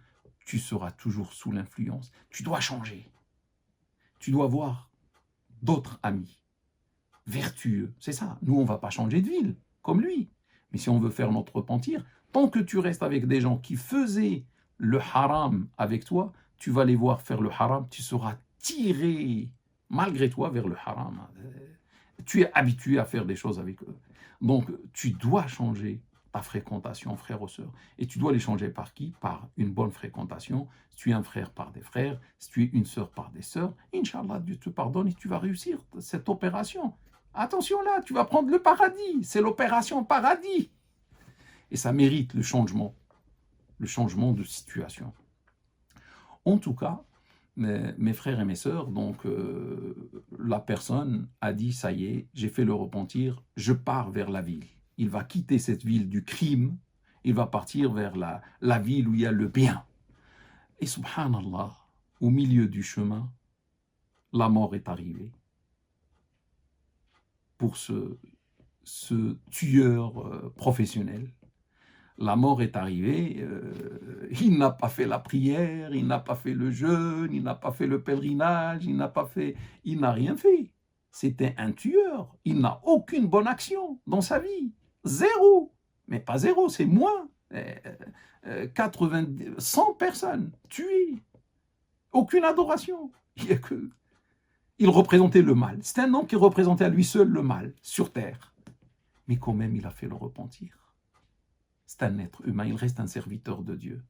tu seras toujours sous l'influence. Tu dois changer. Tu dois avoir d'autres amis vertueux. C'est ça. Nous, on ne va pas changer de ville, comme lui. Mais si on veut faire notre repentir, tant que tu restes avec des gens qui faisaient le haram avec toi, tu vas les voir faire le haram, tu seras tiré malgré toi vers le haram. Tu es habitué à faire des choses avec eux. Donc, tu dois changer ta fréquentation, frère ou sœur. Et tu dois les changer par qui? Par une bonne fréquentation. Si tu es un frère, par des frères. Si tu es une sœur, par des sœurs. Inch'Allah, Dieu te pardonne et tu vas réussir cette opération. Attention là, tu vas prendre le paradis. C'est l'opération paradis. Et ça mérite le changement de situation. En tout cas, mes frères et mes sœurs, donc la personne a dit, ça y est, j'ai fait le repentir, je pars vers la ville. Il va quitter cette ville du crime, il va partir vers la ville où il y a le bien. Et subhanallah, au milieu du chemin, la mort est arrivée. Pour ce tueur professionnel, la mort est arrivée, il n'a pas fait la prière, il n'a pas fait le jeûne, il n'a pas fait le pèlerinage, il n'a rien fait. C'était un tueur, il n'a aucune bonne action dans sa vie. Zéro, mais pas zéro, c'est moins. 100 personnes tuées, aucune adoration. Il représentait le mal. C'était un homme qui représentait à lui seul le mal sur terre. Mais quand même, il a fait le repentir. C'est un être humain, il reste un serviteur de Dieu.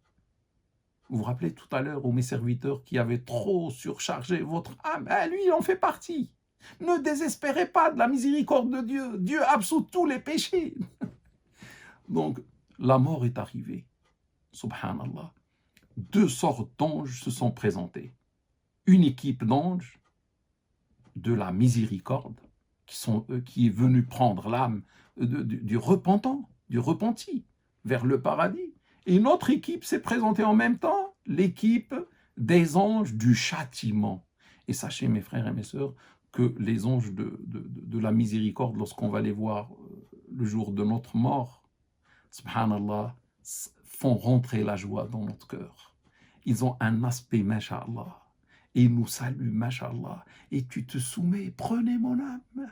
Vous vous rappelez tout à l'heure où mes serviteurs qui avaient trop surchargé votre âme, lui, il en fait partie. Ne désespérez pas de la miséricorde de Dieu. Dieu absout tous les péchés. Donc, la mort est arrivée. Subhanallah. 2 sortes d'anges se sont présentés. Une équipe d'anges de la miséricorde qui est venue prendre l'âme du repentant, du repenti, vers le paradis. Et une autre équipe s'est présentée en même temps, l'équipe des anges du châtiment. Et sachez, mes frères et mes sœurs, que les anges de la miséricorde, lorsqu'on va les voir le jour de notre mort, subhanallah, font rentrer la joie dans notre cœur. Ils ont un aspect, masha'Allah, et ils nous saluent, masha'Allah, et tu te soumets, prenez mon âme.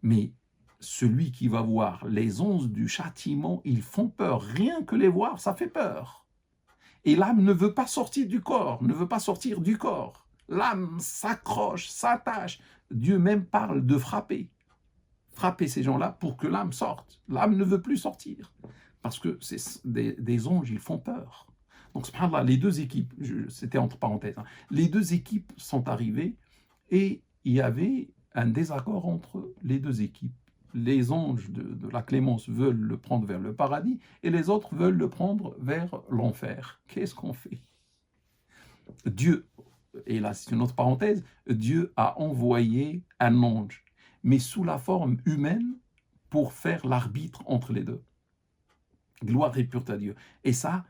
Mais celui qui va voir les anges du châtiment, ils font peur. Rien que les voir, ça fait peur. Et l'âme ne veut pas sortir du corps, ne veut pas sortir du corps. L'âme s'accroche, s'attache. Dieu même parle de frapper. Frapper ces gens-là pour que l'âme sorte. L'âme ne veut plus sortir. Parce que c'est des anges, ils font peur. Donc, subhanallah, les 2 équipes, c'était entre parenthèses, hein, les 2 équipes sont arrivées et il y avait un désaccord entre les 2 équipes. les anges de la clémence veulent le prendre vers le paradis et les autres veulent le prendre vers l'enfer. Qu'est-ce qu'on fait? Dieu, et là c'est une autre parenthèse, Dieu a envoyé un ange, mais sous la forme humaine pour faire l'arbitre entre les deux. Gloire et pureté à Dieu. Et ça,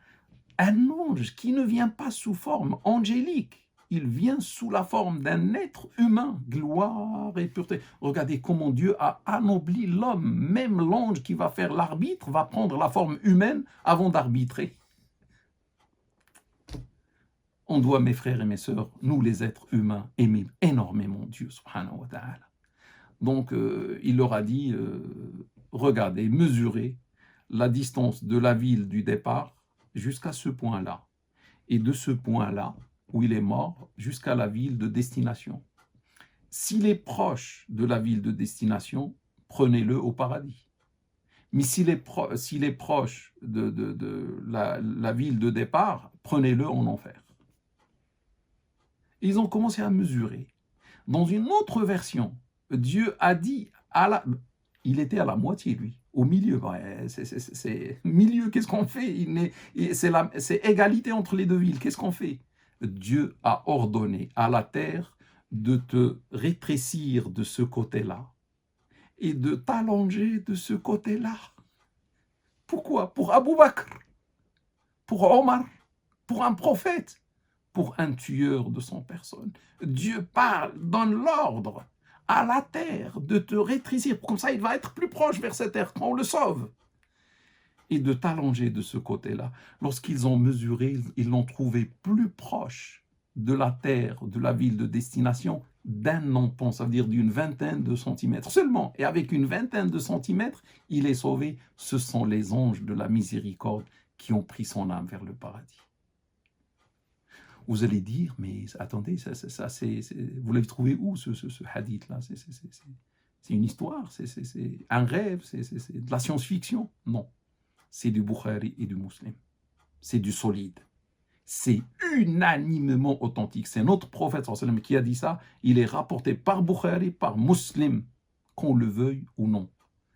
un ange qui ne vient pas sous forme angélique, il vient sous la forme d'un être humain, gloire et pureté. Regardez comment Dieu a anobli l'homme. Même l'ange qui va faire l'arbitre va prendre la forme humaine avant d'arbitrer. On doit, mes frères et mes sœurs, nous les êtres humains, aimer énormément Dieu, subhanahu wa ta'ala. Donc, il leur a dit, regardez, mesurez la distance de la ville du départ jusqu'à ce point-là. Et de ce point-là, où il est mort, jusqu'à la ville de destination. S'il est proche de la ville de destination, prenez-le au paradis. Mais s'il est proche de la ville de départ, prenez-le en enfer. Ils ont commencé à mesurer. Dans une autre version, Dieu a dit, il était à la moitié, lui, au milieu. Ouais, milieu, qu'est-ce qu'on fait? C'est égalité entre les deux villes, qu'est-ce qu'on fait? Dieu a ordonné à la terre de te rétrécir de ce côté-là et de t'allonger de ce côté-là. Pourquoi? Pour Abu Bakr, pour Omar, pour un prophète, pour un tueur de 100 personnes. Dieu parle, donne l'ordre à la terre de te rétrécir. Comme ça, il va être plus proche vers cette terre quand on le sauve. Et de t'allonger de ce côté-là. Lorsqu'ils ont mesuré, ils l'ont trouvé plus proche de la terre, de la ville de destination, d'un empan, ça veut dire d'une vingtaine de centimètres seulement. Et avec une vingtaine de centimètres, il est sauvé. Ce sont les anges de la miséricorde qui ont pris son âme vers le paradis. Vous allez dire, mais attendez, vous l'avez trouvé où ce hadith-là? C'est une histoire, c'est un rêve, c'est de la science-fiction? Non, c'est du Bukhari et du Muslim. C'est du solide. C'est unanimement authentique. C'est notre prophète sallallahu alayhi wa sallam qui a dit ça. Il est rapporté par Bukhari, par Muslim, qu'on le veuille ou non.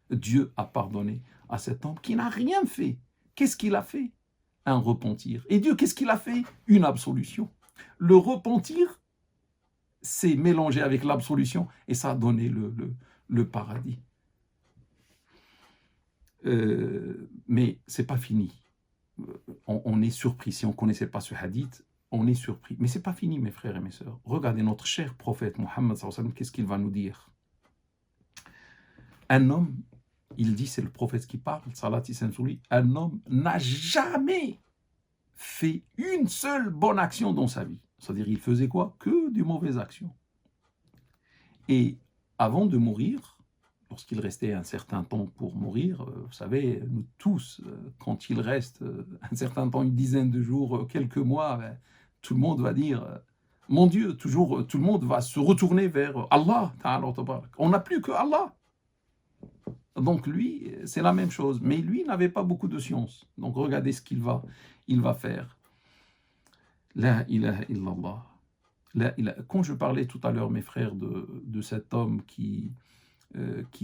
Dieu a pardonné à cet homme qui n'a rien fait. Qu'est-ce qu'il a fait? Un repentir. Et Dieu, qu'est-ce qu'il a fait? Une absolution. Le repentir, c'est mélangé avec l'absolution et ça a donné le paradis. Mais c'est pas fini. On est surpris. Si on ne connaissait pas ce hadith, on est surpris. Mais c'est pas fini, mes frères et mes sœurs. Regardez notre cher prophète Mohammed, qu'est-ce qu'il va nous dire? Un homme, il dit, c'est le prophète qui parle, salat sur lui, un homme n'a jamais fait une seule bonne action dans sa vie. C'est-à-dire, il faisait quoi? Que de mauvaises actions. Et avant de mourir, lorsqu'il restait un certain temps pour mourir, vous savez, nous tous, quand il reste un certain temps, une dizaine de jours, quelques mois, tout le monde va dire, mon Dieu, toujours, tout le monde va se retourner vers Allah. On n'a plus que Allah. Donc lui, c'est la même chose. Mais lui n'avait pas beaucoup de science. Donc regardez ce qu'il va faire. La ilaha illallah. Quand je parlais tout à l'heure, mes frères, de cet homme qui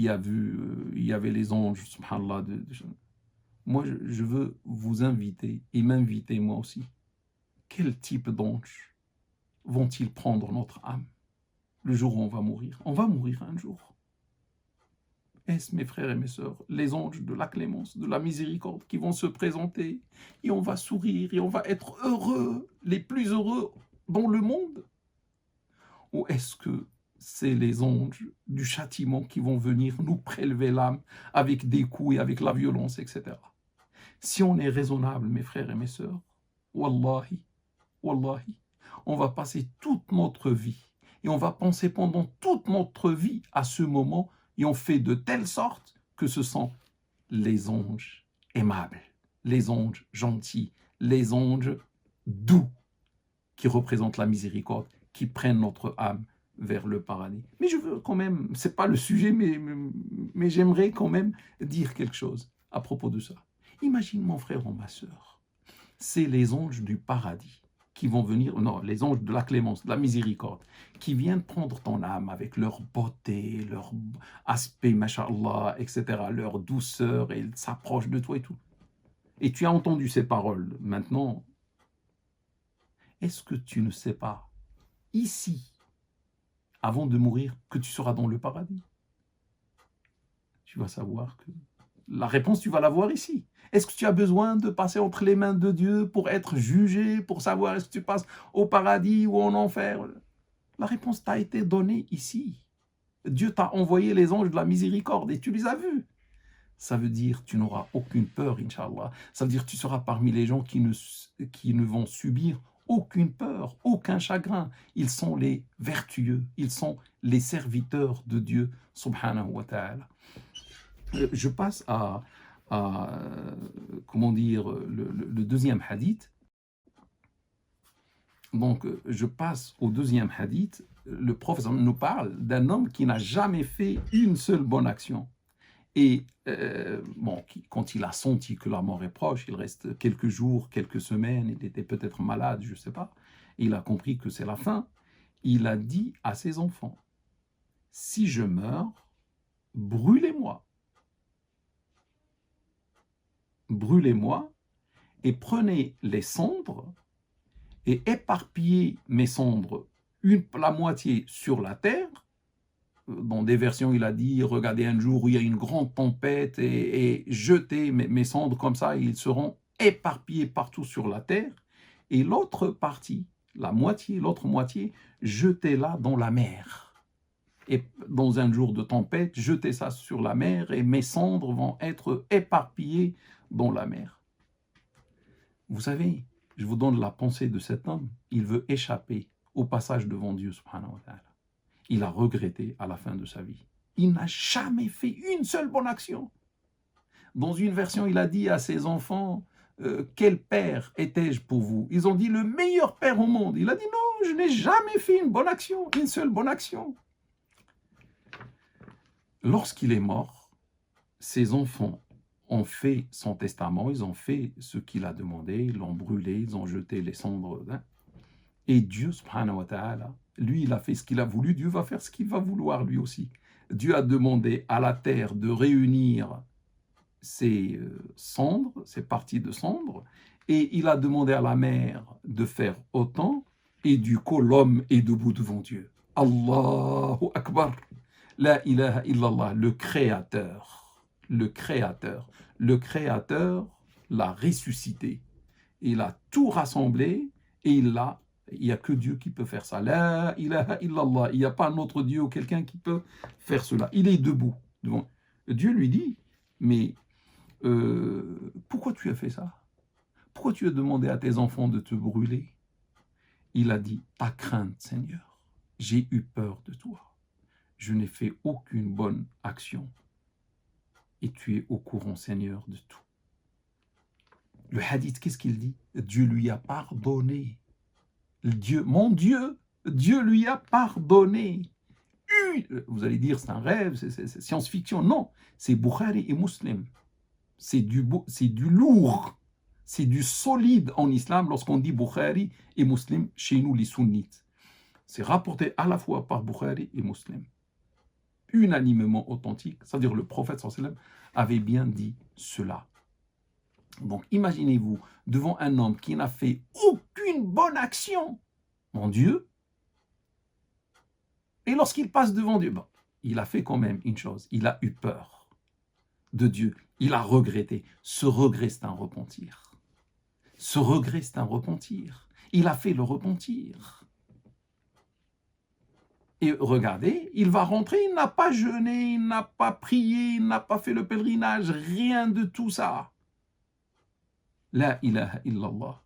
a vu, il y avait les anges, subhanallah. Moi, je veux vous inviter et m'inviter moi aussi. Quel type d'anges vont-ils prendre notre âme le jour où on va mourir? On va mourir un jour. Est-ce, mes frères et mes sœurs, les anges de la clémence, de la miséricorde qui vont se présenter et on va sourire et on va être heureux, les plus heureux dans le monde? Ou est-ce que c'est les anges du châtiment qui vont venir nous prélever l'âme avec des coups et avec la violence, etc. Si on est raisonnable, mes frères et mes sœurs, wallahi, on va passer toute notre vie et on va penser pendant toute notre vie à ce moment et on fait de telle sorte que ce sont les anges aimables, les anges gentils, les anges doux qui représentent la miséricorde, qui prennent notre âme vers le paradis. Mais je veux quand même, c'est pas le sujet, mais j'aimerais quand même dire quelque chose à propos de ça. Imagine mon frère ou ma sœur, c'est les anges du paradis. qui vont venir, non, les anges de la clémence, de la miséricorde, qui viennent prendre ton âme avec leur beauté, leur aspect, masha'Allah, etc., leur douceur, et ils s'approchent de toi et tout. Et tu as entendu ces paroles. Maintenant, est-ce que tu ne sais pas, ici, avant de mourir, que tu seras dans le paradis? Tu vas savoir que la réponse, tu vas la voir ici. Est-ce que tu as besoin de passer entre les mains de Dieu pour être jugé, pour savoir est-ce que tu passes au paradis ou en enfer? La réponse t'a été donnée ici. Dieu t'a envoyé les anges de la miséricorde et tu les as vus. Ça veut dire que tu n'auras aucune peur, Inch'Allah. Ça veut dire que tu seras parmi les gens qui ne vont subir aucune peur, aucun chagrin. Ils sont les vertueux, ils sont les serviteurs de Dieu, subhanahu wa ta'ala. Je passe comment dire, le deuxième hadith. Donc, je passe au deuxième hadith. Le prophète nous parle d'un homme qui n'a jamais fait une seule bonne action. Et quand il a senti que la mort est proche, il reste quelques jours, quelques semaines, il était peut-être malade, je ne sais pas, il a compris que c'est la fin, il a dit à ses enfants, « Si je meurs, brûlez-moi. Brûlez-moi et prenez les cendres et éparpillez mes cendres, la moitié sur la terre. » Dans des versions, il a dit, regardez un jour où il y a une grande tempête et jetez mes cendres comme ça, et ils seront éparpillés partout sur la terre. Et l'autre partie, l'autre moitié, jetez-la dans la mer. Et dans un jour de tempête, jetez ça sur la mer et mes cendres vont être éparpillées dans la mer. Vous savez, je vous donne la pensée de cet homme. Il veut échapper au passage devant Dieu, subhanahu wa ta'ala. Il a regretté à la fin de sa vie. Il n'a jamais fait une seule bonne action. Dans une version, il a dit à ses enfants, quel père étais-je pour vous? Ils ont dit, le meilleur père au monde. Il a dit, non, je n'ai jamais fait une bonne action, une seule bonne action. Lorsqu'il est mort, ses enfants ont fait son testament, ils ont fait ce qu'il a demandé, ils l'ont brûlé, ils ont jeté les cendres. Et Dieu, subhanahu wa ta'ala, lui, il a fait ce qu'il a voulu, Dieu va faire ce qu'il va vouloir lui aussi. Dieu a demandé à la terre de réunir ses cendres, ses parties de cendres, et il a demandé à la mer de faire autant, et du coup, l'homme est debout devant Dieu. Allahu Akbar, la ilaha illallah, le Créateur, le Créateur, le Créateur l'a ressuscité. Il a tout rassemblé et il n'y a que Dieu qui peut faire ça. La ilaha illallah. Il n'y a pas un autre Dieu ou quelqu'un qui peut faire cela. Il est debout devant. Dieu lui dit, mais pourquoi tu as fait ça? Pourquoi tu as demandé à tes enfants de te brûler? Il a dit, ta crainte, Seigneur. J'ai eu peur de toi. Je n'ai fait aucune bonne action. Et tu es au courant, Seigneur, de tout. Le hadith, qu'est-ce qu'il dit? Dieu lui a pardonné. Mon Dieu, Dieu lui a pardonné. Vous allez dire, c'est un rêve, c'est science-fiction. Non, c'est Bukhari et Muslim. C'est du lourd, c'est du solide en islam lorsqu'on dit Bukhari et Muslim chez nous les sunnites. C'est rapporté à la fois par Bukhari et Muslim. Unanimement authentique, c'est-à-dire le prophète sallallahu alayhi wa sallam avait bien dit cela. Donc, imaginez-vous devant un homme qui n'a fait aucune bonne action, mon Dieu, et lorsqu'il passe devant Dieu, bon, il a fait quand même une chose, il a eu peur de Dieu, il a regretté. Ce regret, c'est un repentir. Ce regret, c'est un repentir. Il a fait le repentir. Et regardez, il va rentrer, il n'a pas jeûné, il n'a pas prié, il n'a pas fait le pèlerinage, rien de tout ça. La ilaha illallah.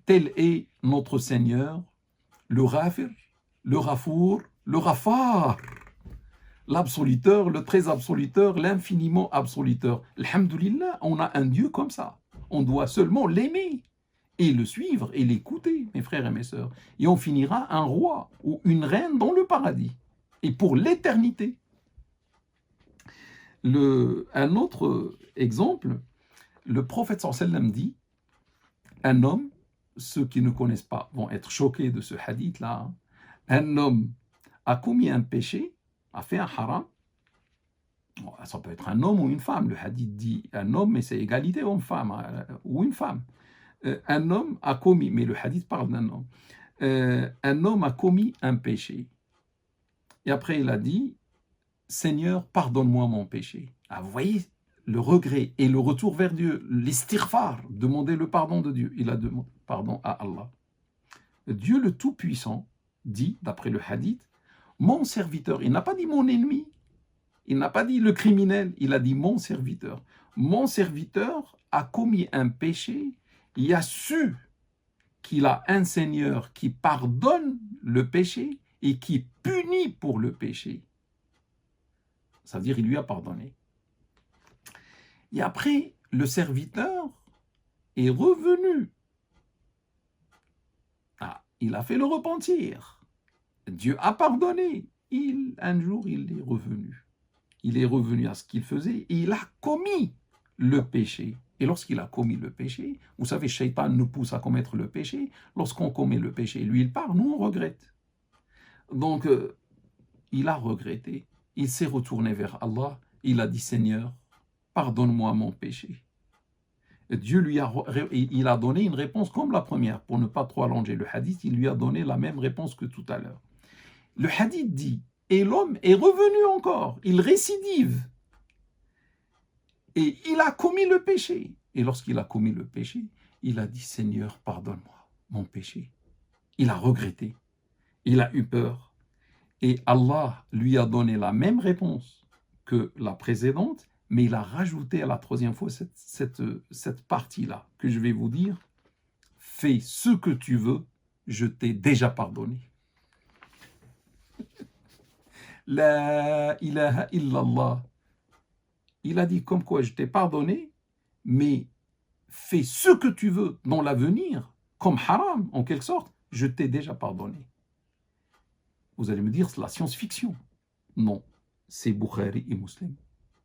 Tel est notre Seigneur, le Ghafir, le Ghafour, le Ghafar, l'absoluteur, le très absoluteur, l'infiniment absoluteur. Alhamdulillah, on a un Dieu comme ça. On doit seulement l'aimer et le suivre et l'écouter, mes frères et mes sœurs. Et on finira un roi ou une reine dans le paradis. Et pour l'éternité. Un autre exemple, le prophète sallallahu alayhi wa sallam dit, Un homme, ceux qui ne connaissent pas vont être choqués de ce hadith-là. Hein. Un homme a commis un péché, a fait un haram. Bon, ça peut être un homme ou une femme. Le hadith dit un homme, mais c'est égalité homme-femme, ou une femme. Un homme a commis, mais le hadith parle d'un homme. Un homme a commis un péché. Et après, il a dit, Seigneur, pardonne-moi mon péché. Ah, vous voyez, le regret et le retour vers Dieu, l'istighfar, demander le pardon de Dieu. Il a demandé pardon à Allah. Dieu le Tout-Puissant dit, d'après le hadith, mon serviteur, il n'a pas dit mon ennemi, il n'a pas dit le criminel, il a dit mon serviteur. Mon serviteur a commis un péché, il a su qu'il a un Seigneur qui pardonne le péché et qui punit pour le péché. Ça veut dire qu'il lui a pardonné. Et après, le serviteur est revenu. Ah, il a fait le repentir. Dieu a pardonné. Un jour, il est revenu. Il est revenu à ce qu'il faisait et il a commis le péché. Et lorsqu'il a commis le péché, vous savez, Shaitan nous pousse à commettre le péché. Lorsqu'on commet le péché, lui, il part, nous, on regrette. Donc, il a regretté. Il s'est retourné vers Allah. Il a dit, Seigneur, pardonne-moi mon péché. Et Dieu il a donné une réponse comme la première. Pour ne pas trop allonger le hadith, il lui a donné la même réponse que tout à l'heure. Le hadith dit, et l'homme est revenu encore, il récidive. Et il a commis le péché. Et lorsqu'il a commis le péché, il a dit, Seigneur, pardonne-moi mon péché. Il a regretté, il a eu peur. Et Allah lui a donné la même réponse que la précédente, mais il a rajouté à la troisième fois cette partie-là que je vais vous dire. Fais ce que tu veux, je t'ai déjà pardonné. La ilaha illallah. Il a dit comme quoi je t'ai pardonné, mais fais ce que tu veux dans l'avenir, comme haram en quelque sorte, je t'ai déjà pardonné. Vous allez me dire, c'est la science-fiction. Non, c'est Bukhari et Muslim.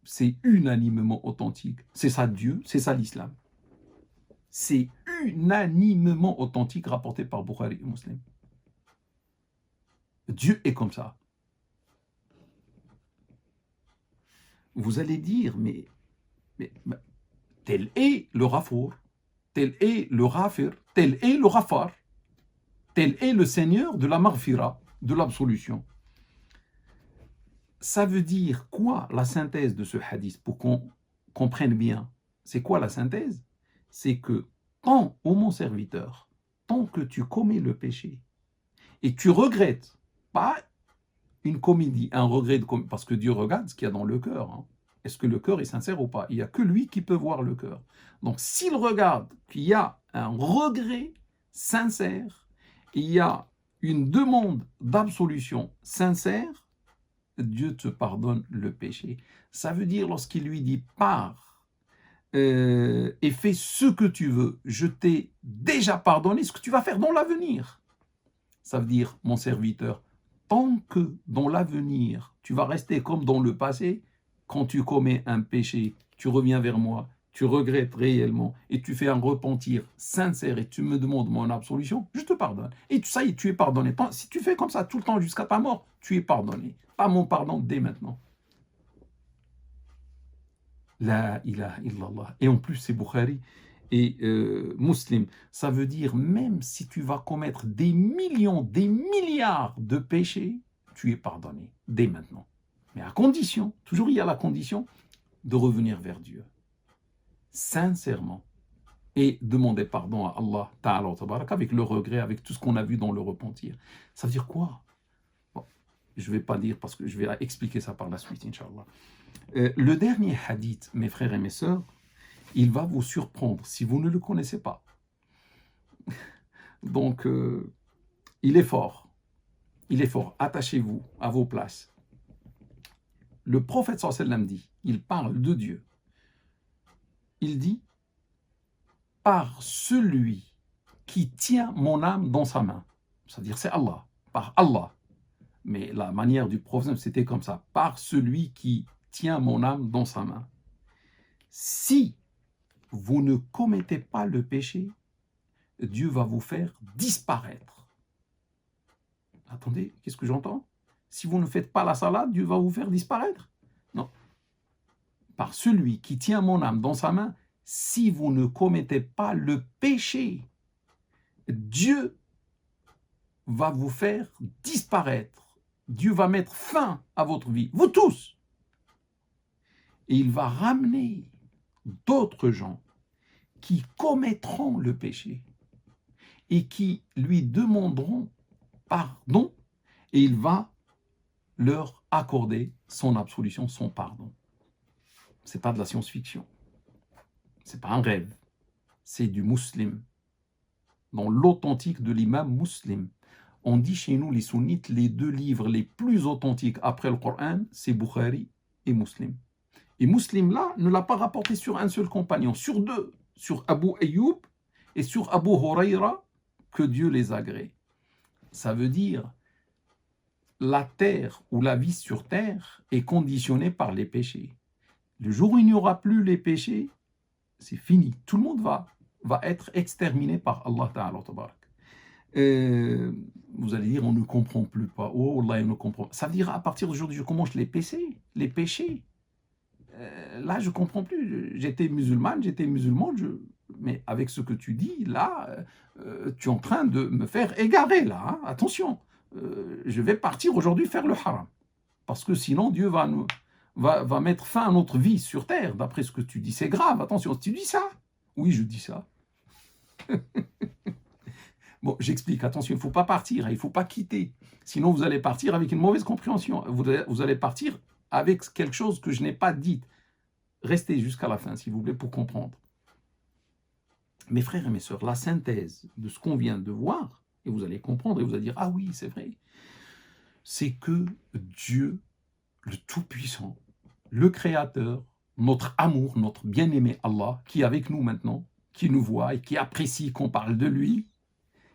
C'est unanimement authentique. C'est ça Dieu, c'est ça l'islam. C'est unanimement authentique rapporté par Bukhari et Muslim. Dieu est comme ça. Vous allez dire, mais tel est le Ghafour, tel est le Ghafir, tel est le Ghafar, tel est le Seigneur de la Maghfira, de l'absolution. Ça veut dire quoi la synthèse de ce hadith pour qu'on comprenne bien? C'est quoi la synthèse? C'est que tant, ô mon serviteur, tant que tu commets le péché et tu regrettes, pas une comédie, un regret de comédie, parce que Dieu regarde ce qu'il y a dans le cœur. Hein. Est-ce que le cœur est sincère ou pas? Il n'y a que lui qui peut voir le cœur. Donc s'il regarde qu'il y a un regret sincère, il y a une demande d'absolution sincère, Dieu te pardonne le péché. Ça veut dire lorsqu'il lui dit pars et fais ce que tu veux, je t'ai déjà pardonné ce que tu vas faire dans l'avenir. Ça veut dire, mon serviteur, tant que dans l'avenir, tu vas rester comme dans le passé, quand tu commets un péché, tu reviens vers moi, tu regrettes réellement et tu fais un repentir sincère et tu me demandes mon absolution, je te pardonne. Et ça y est, tu es pardonné. Si tu fais comme ça tout le temps jusqu'à ta mort, tu es pardonné. Pas mon pardon dès maintenant. La ilaha illallah. Et en plus, c'est Bukhari et Muslim. Ça veut dire, même si tu vas commettre des millions, des milliards de péchés, tu es pardonné dès maintenant. Mais à condition, toujours il y a la condition de revenir vers Dieu. Sincèrement. Et demander pardon à Allah Ta'ala wa Tabaraka avec le regret, avec tout ce qu'on a vu dans le repentir. Ça veut dire quoi? Bon, je ne vais pas dire parce que je vais expliquer ça par la suite, Inch'Allah. Le dernier hadith, mes frères et mes sœurs, il va vous surprendre si vous ne le connaissez pas. Donc, il est fort. Il est fort. Attachez-vous à vos places. Le prophète sallallahu alayhi wa sallam dit, il parle de Dieu. Il dit, par celui qui tient mon âme dans sa main. C'est-à-dire, c'est Allah. Par Allah. Mais la manière du prophète, c'était comme ça. Par celui qui tient mon âme dans sa main. Si vous ne commettez pas le péché, Dieu va vous faire disparaître. Attendez, qu'est-ce que j'entends? Si vous ne faites pas la salade, Dieu va vous faire disparaître? Non. Par celui qui tient mon âme dans sa main, si vous ne commettez pas le péché, Dieu va vous faire disparaître. Dieu va mettre fin à votre vie, vous tous. Et il va ramener d'autres gens qui commettront le péché et qui lui demanderont pardon, et il va leur accorder son absolution, son pardon. Ce n'est pas de la science-fiction, ce n'est pas un rêve, c'est du musulman. Dans l'authentique de l'imam Muslim, on dit chez nous les sunnites, les deux livres les plus authentiques après le Coran, c'est Bukhari et Muslim. Et Muslim là ne l'a pas rapporté sur un seul compagnon, sur deux, sur Abu Ayyub et sur Abu Huraira, que Dieu les agrée. Ça veut dire la terre ou la vie sur terre est conditionnée par les péchés. Le jour où il n'y aura plus les péchés, c'est fini. Tout le monde va être exterminé par Allah Ta'ala. Vous allez dire, on ne comprend plus pas. Oh Allah, on ne comprend pas. Ça veut dire, à partir d'aujourd'hui, je commence les péchés. Là, je ne comprends plus. J'étais musulman, mais avec ce que tu dis, là, tu es en train de me faire égarer, là. Hein. Attention, je vais partir aujourd'hui faire le haram. Parce que sinon, Dieu va mettre fin à notre vie sur terre, d'après ce que tu dis. C'est grave, attention, tu dis ça? Oui, je dis ça. Bon, j'explique, attention, il ne faut pas partir, il ne faut pas quitter. Sinon, vous allez partir avec une mauvaise compréhension. Vous allez partir avec quelque chose que je n'ai pas dit. Restez jusqu'à la fin, s'il vous plaît, pour comprendre. Mes frères et mes sœurs, la synthèse de ce qu'on vient de voir, et vous allez comprendre, et vous allez dire, ah oui, c'est vrai, c'est que Dieu, le Tout-Puissant, le Créateur, notre amour, notre bien-aimé Allah, qui est avec nous maintenant, qui nous voit et qui apprécie qu'on parle de lui,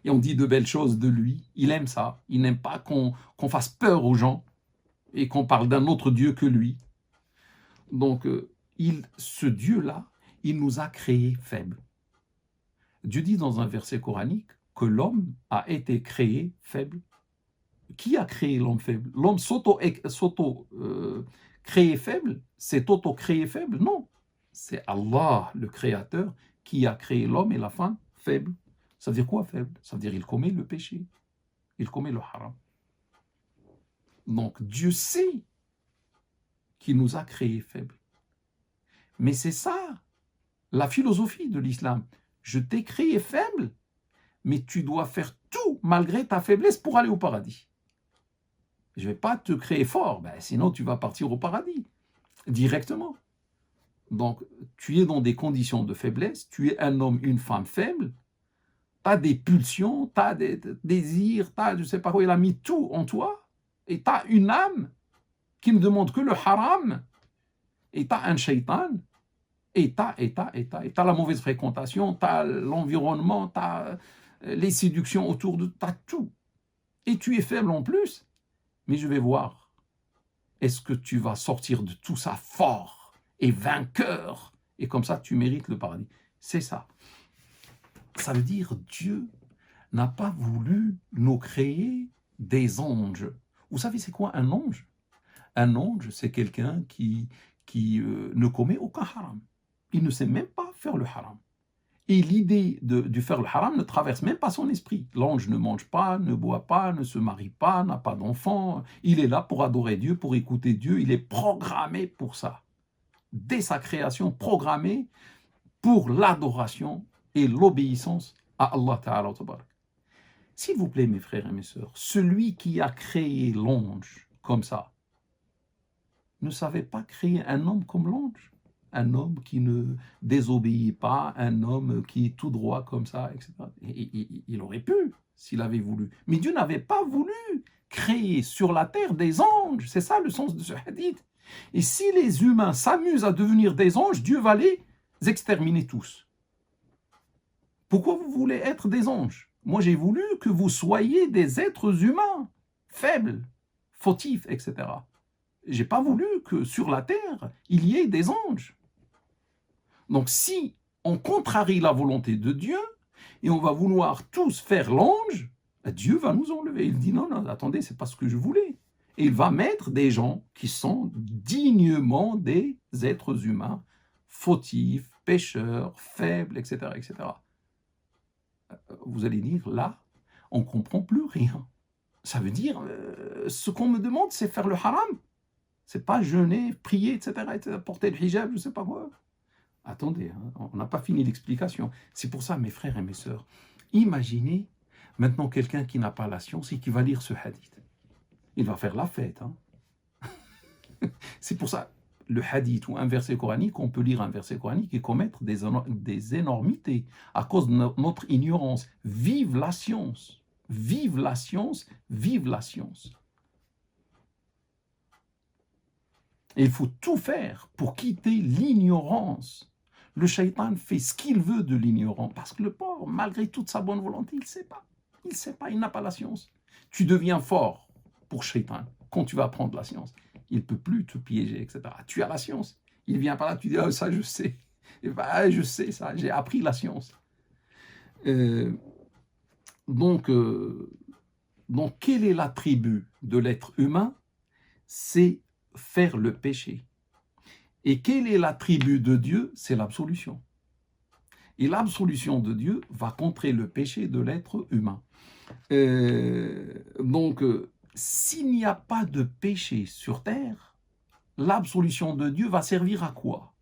et on dit de belles choses de lui, il aime ça, il n'aime pas qu'on fasse peur aux gens, et qu'on parle d'un autre Dieu que lui. Donc, ce Dieu-là, il nous a créés faibles. Dieu dit dans un verset coranique que l'homme a été créé faible. Qui a créé l'homme faible? L'homme s'auto-créé faible? C'est auto-créé faible? Non. C'est Allah, le Créateur, qui a créé l'homme et la femme faibles. Ça veut dire quoi faible? Ça veut dire qu'il commet le péché. Il commet le haram. Donc Dieu sait qu'il nous a créés faibles. Mais c'est ça, la philosophie de l'islam. Je t'ai créé faible, mais tu dois faire tout malgré ta faiblesse pour aller au paradis. Je ne vais pas te créer fort, sinon tu vas partir au paradis, directement. Donc, tu es dans des conditions de faiblesse, tu es un homme, une femme faible, tu as des pulsions, tu as des désirs, je ne sais pas quoi, il a mis tout en toi, et tu as une âme qui ne demande que le haram, et tu as un shaitan, et tu as la mauvaise fréquentation, tu as l'environnement, tu as les séductions autour de... Tu as tout. Et tu es faible en plus. Mais je vais voir, est-ce que tu vas sortir de tout ça fort et vainqueur, et comme ça tu mérites le paradis. C'est ça. Ça veut dire Dieu n'a pas voulu nous créer des anges. Vous savez c'est quoi un ange? Un ange, c'est quelqu'un qui ne commet aucun haram. Il ne sait même pas faire le haram. Et l'idée de faire le haram ne traverse même pas son esprit. L'ange ne mange pas, ne boit pas, ne se marie pas, n'a pas d'enfant. Il est là pour adorer Dieu, pour écouter Dieu. Il est programmé pour ça. Dès sa création, programmé pour l'adoration et l'obéissance à Allah Ta'ala. S'il vous plaît, mes frères et mes sœurs, celui qui a créé l'ange comme ça, ne savait pas créer un homme comme l'ange. Un homme qui ne désobéit pas, un homme qui est tout droit comme ça, etc. Il aurait pu, s'il avait voulu. Mais Dieu n'avait pas voulu créer sur la terre des anges. C'est ça le sens de ce hadith. Et si les humains s'amusent à devenir des anges, Dieu va les exterminer tous. Pourquoi vous voulez être des anges? Moi, j'ai voulu que vous soyez des êtres humains, faibles, fautifs, etc. Je n'ai pas voulu que sur la terre, il y ait des anges. Donc si on contrarie la volonté de Dieu, et on va vouloir tous faire l'ange, Dieu va nous enlever. Il dit non, non, attendez, c'est pas ce que je voulais. Et il va mettre des gens qui sont dignement des êtres humains, fautifs, pécheurs, faibles, etc., etc. Vous allez dire, là, on ne comprend plus rien. Ça veut dire, ce qu'on me demande, c'est faire le haram. C'est pas jeûner, prier, etc., porter le hijab, je ne sais pas quoi. Attendez, hein, on n'a pas fini l'explication. C'est pour ça, mes frères et mes sœurs, imaginez maintenant quelqu'un qui n'a pas la science et qui va lire ce hadith. Il va faire la fête. Hein. C'est pour ça, le hadith ou un verset coranique, on peut lire un verset coranique et commettre des énormités à cause de notre ignorance. Vive la science! Vive la science! Vive la science! Et il faut tout faire pour quitter l'ignorance. Le shaitan fait ce qu'il veut de l'ignorant, parce que le pauvre, malgré toute sa bonne volonté, il ne sait pas. Il ne sait pas, il n'a pas la science. Tu deviens fort pour shaitan quand tu vas apprendre la science. Il ne peut plus te piéger, etc. Tu as la science. Il vient par là, tu dis, oh, ça je sais. Et ben, je sais ça, j'ai appris la science. Donc, quel est l'attribut de l'être humain? C'est faire le péché. Et quel est l'attribut de Dieu? C'est l'absolution. Et l'absolution de Dieu va contrer le péché de l'être humain. S'il n'y a pas de péché sur terre, l'absolution de Dieu va servir à quoi?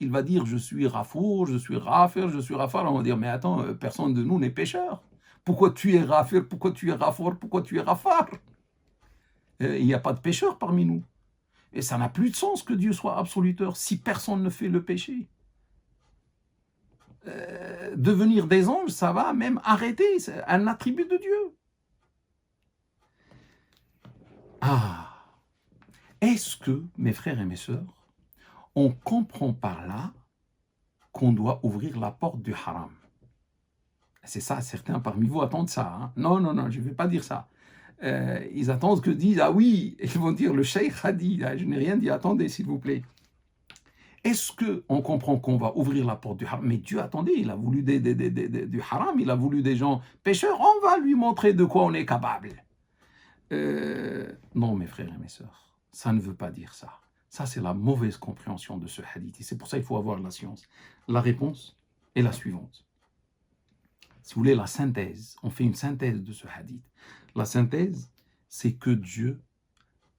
Il va dire, je suis Rafour, je suis Rafir, je suis Rafar. On va dire, mais attends, personne de nous n'est pécheur. Pourquoi tu es Rafir? Pourquoi tu es Rafour? Pourquoi tu es Rafar? Il n'y a pas de pécheur parmi nous. Et ça n'a plus de sens que Dieu soit absoluteur si personne ne fait le péché. Devenir des anges, ça va même arrêter, c'est un attribut de Dieu. Ah, est-ce que, mes frères et mes sœurs, on comprend par là qu'on doit ouvrir la porte du haram? C'est ça, certains parmi vous attendent ça. Hein? Non, non, non, je ne vais pas dire ça. Ils attendent que disent, ah oui, ils vont dire, le cheikh a dit, je n'ai rien dit, attendez s'il vous plaît. Est-ce qu'on comprend qu'on va ouvrir la porte du haram? Mais Dieu, attendez, il a voulu du haram, il a voulu des gens pécheurs, on va lui montrer de quoi on est capable. Non, mes frères et mes sœurs, ça ne veut pas dire ça. Ça, c'est la mauvaise compréhension de ce hadith. Et c'est pour ça qu'il faut avoir la science. La réponse est la suivante. Si vous voulez la synthèse, on fait une synthèse de ce hadith. La synthèse, c'est que Dieu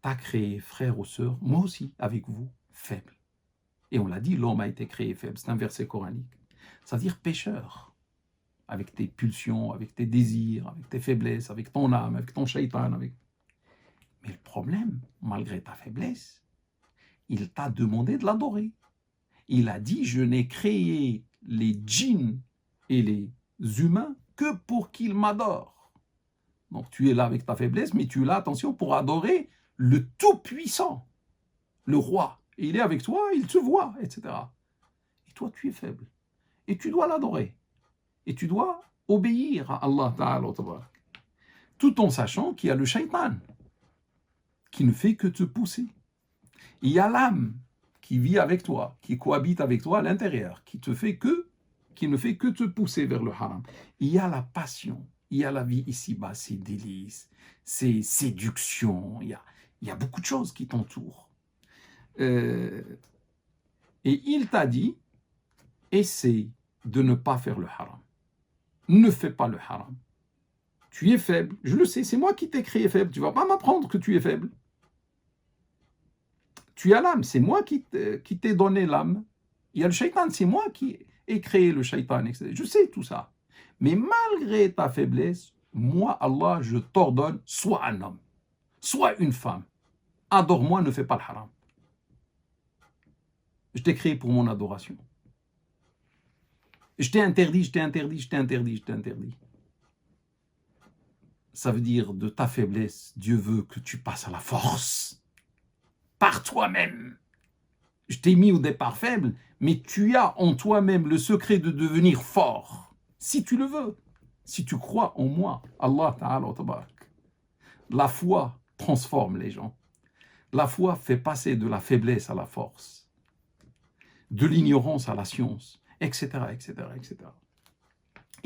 t'a créé, frères ou sœurs, moi aussi, avec vous, faibles. Et on l'a dit, l'homme a été créé faible. C'est un verset coranique. C'est-à-dire pécheur, avec tes pulsions, avec tes désirs, avec tes faiblesses, avec ton âme, avec ton shaitan. Mais le problème, malgré ta faiblesse, il t'a demandé de l'adorer. Il a dit, je n'ai créé les djinns et les humains que pour qu'ils m'adorent. Donc tu es là avec ta faiblesse, mais tu es là, attention, pour adorer le Tout-Puissant, le Roi. Et il est avec toi, il te voit, etc. Et toi, tu es faible. Et tu dois l'adorer. Et tu dois obéir à Allah Ta'ala, tout en sachant qu'il y a le shaitan qui ne fait que te pousser. Il y a l'âme qui vit avec toi, qui cohabite avec toi à l'intérieur, qui ne fait que te pousser vers le haram. Il y a la passion, il y a la vie ici-bas, ses délices, ses séductions, il y a beaucoup de choses qui t'entourent. Et il t'a dit, essaie de ne pas faire le haram. Ne fais pas le haram. Tu es faible, je le sais, c'est moi qui t'ai créé faible. Tu ne vas pas m'apprendre que tu es faible. Tu as l'âme, c'est moi qui t'ai donné l'âme. Il y a le shaitan, c'est moi qui ai créé le shaitan, etc. Je sais tout ça. Mais malgré ta faiblesse, moi, Allah, je t'ordonne, sois un homme, sois une femme. Adore-moi, ne fais pas le haram. Je t'ai créé pour mon adoration. Je t'ai interdit, je t'ai interdit, je t'ai interdit, je t'ai interdit. Ça veut dire, de ta faiblesse, Dieu veut que tu passes à la force. Par toi-même. Je t'ai mis au départ faible, mais tu as en toi-même le secret de devenir fort. Si tu le veux. Si tu crois en moi. Allah Ta'ala Tabarak. La foi transforme les gens. La foi fait passer de la faiblesse à la force. De l'ignorance à la science. Etc., etc., etc.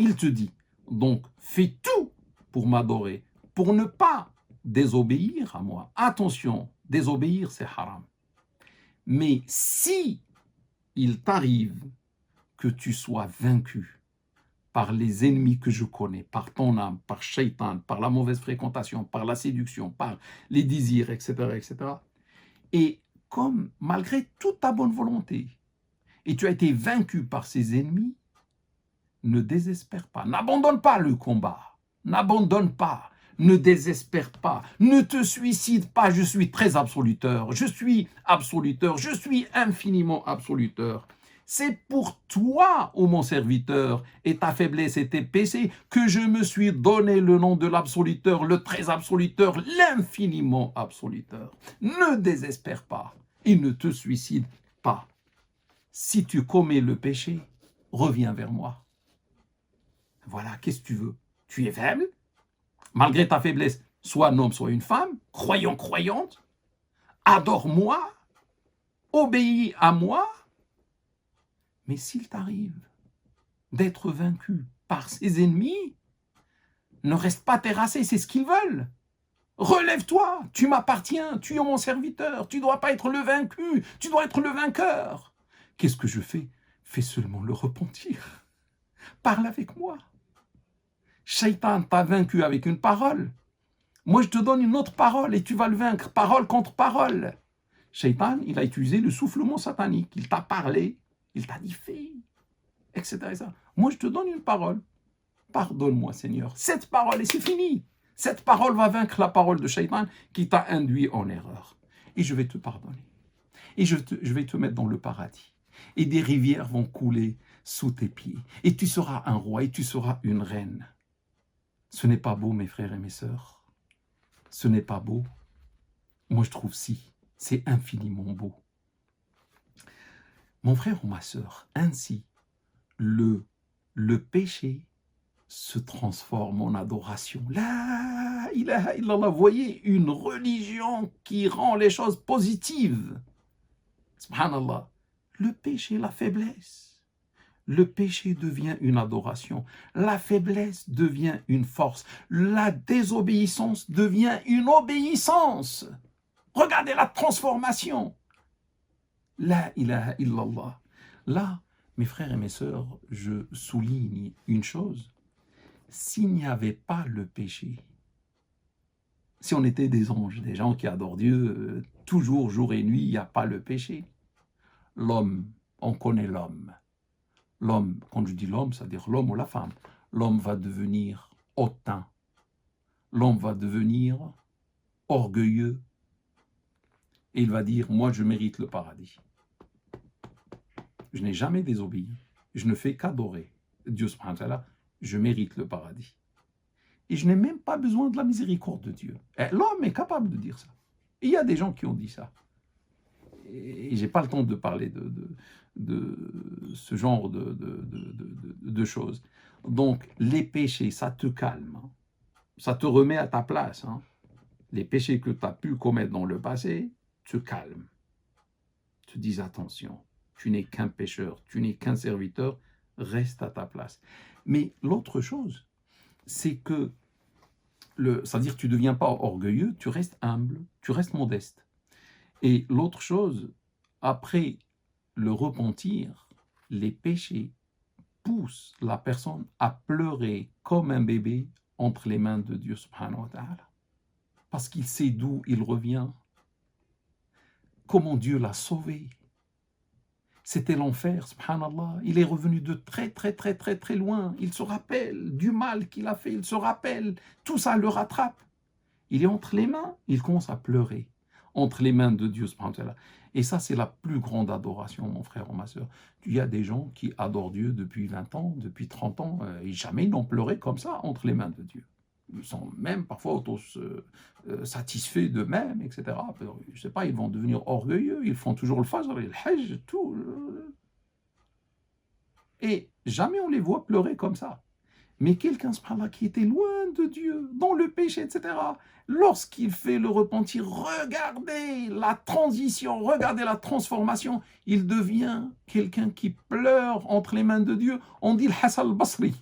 Il te dit, donc fais tout pour m'adorer, pour ne pas désobéir à moi. Attention, désobéir c'est haram. Mais si il t'arrive que tu sois vaincu par les ennemis que je connais, par ton âme, par shaitan, par la mauvaise fréquentation, par la séduction, par les désirs, etc., etc., et comme malgré toute ta bonne volonté, et tu as été vaincu par ces ennemis, ne désespère pas, n'abandonne pas le combat, n'abandonne pas, ne désespère pas, ne te suicide pas, je suis très absoluteur, je suis infiniment absoluteur. C'est pour toi, ô mon serviteur, et ta faiblesse et tes péchés, que je me suis donné le nom de l'absoluteur, le très absoluteur, l'infiniment absoluteur. Ne désespère pas et ne te suicide pas. Si tu commets le péché, reviens vers moi. Voilà, qu'est-ce que tu veux? Tu es faible, malgré ta faiblesse, sois un homme, soit une femme, croyant, croyante, adore-moi, obéis à moi. Mais s'il t'arrive d'être vaincu par ses ennemis, ne reste pas terrassé, c'est ce qu'ils veulent. Relève-toi, tu m'appartiens, tu es mon serviteur, tu ne dois pas être le vaincu, tu dois être le vainqueur. Qu'est-ce que je fais? Fais seulement le repentir. Parle avec moi. Shaitan t'a vaincu avec une parole. Moi, je te donne une autre parole et tu vas le vaincre, parole contre parole. Shaitan, il a utilisé le soufflement satanique. Il t'a parlé, il t'a dit fais, etc., etc. Moi, je te donne une parole. Pardonne-moi, Seigneur. Cette parole, et c'est fini. Cette parole va vaincre la parole de Shaitan qui t'a induit en erreur. Et je vais te pardonner. Et je vais te mettre dans le paradis. Et des rivières vont couler sous tes pieds. Et tu seras un roi et tu seras une reine. Ce n'est pas beau, mes frères et mes sœurs. Ce n'est pas beau. Moi, je trouve si. C'est infiniment beau. Mon frère ou ma sœur, ainsi, le péché se transforme en adoration. La ilaha illallah. Voyez, une religion qui rend les choses positives. Subhanallah. Le péché, la faiblesse. Le péché devient une adoration. La faiblesse devient une force. La désobéissance devient une obéissance. Regardez la transformation. La ilaha illallah. Là, mes frères et mes sœurs, je souligne une chose. S'il n'y avait pas le péché, si on était des anges, des gens qui adorent Dieu, toujours, jour et nuit, il n'y a pas le péché. L'homme, on connaît l'homme. L'homme, quand je dis l'homme, c'est-à-dire l'homme ou la femme, l'homme va devenir hautain. L'homme va devenir orgueilleux. Et il va dire, moi je mérite le paradis. Je n'ai jamais désobéi. Je ne fais qu'adorer Dieu subhanahu wa ta'ala. Je mérite le paradis. Et je n'ai même pas besoin de la miséricorde de Dieu. L'homme est capable de dire ça. Et il y a des gens qui ont dit ça. Et je n'ai pas le temps de parler de ce genre de choses. Donc, les péchés, ça te calme. Hein. Ça te remet à ta place. Hein. Les péchés que tu as pu commettre dans le passé te calment. Te disent attention, tu n'es qu'un pécheur, tu n'es qu'un serviteur, reste à ta place. Mais l'autre chose, c'est que, c'est-à-dire tu ne deviens pas orgueilleux, tu restes humble, tu restes modeste. Et l'autre chose, après le repentir, les péchés poussent la personne à pleurer comme un bébé entre les mains de Dieu subhanahu wa ta'ala. Parce qu'il sait d'où il revient, comment Dieu l'a sauvé. C'était l'enfer, subhanallah. Il est revenu de très, très, très, très, très loin. Il se rappelle du mal qu'il a fait. Il se rappelle. Tout ça le rattrape. Il est entre les mains. Il commence à pleurer. Entre les mains de Dieu, subhanahu wa ta'ala. Et ça, c'est la plus grande adoration, mon frère ou ma soeur. Il y a des gens qui adorent Dieu depuis 20 ans, depuis 30 ans, et jamais ils n'ont pleuré comme ça entre les mains de Dieu. Ils sont même parfois auto-satisfaits d'eux-mêmes, etc. Je ne sais pas, ils vont devenir orgueilleux, ils font toujours le fajr, le hajj, tout. Et jamais on les voit pleurer comme ça. Mais quelqu'un, subhanallah, qui était loin de Dieu, dans le péché, etc., lorsqu'il fait le repentir, regardez la transition, regardez la transformation, il devient quelqu'un qui pleure entre les mains de Dieu. On dit le Hassan al-Basri.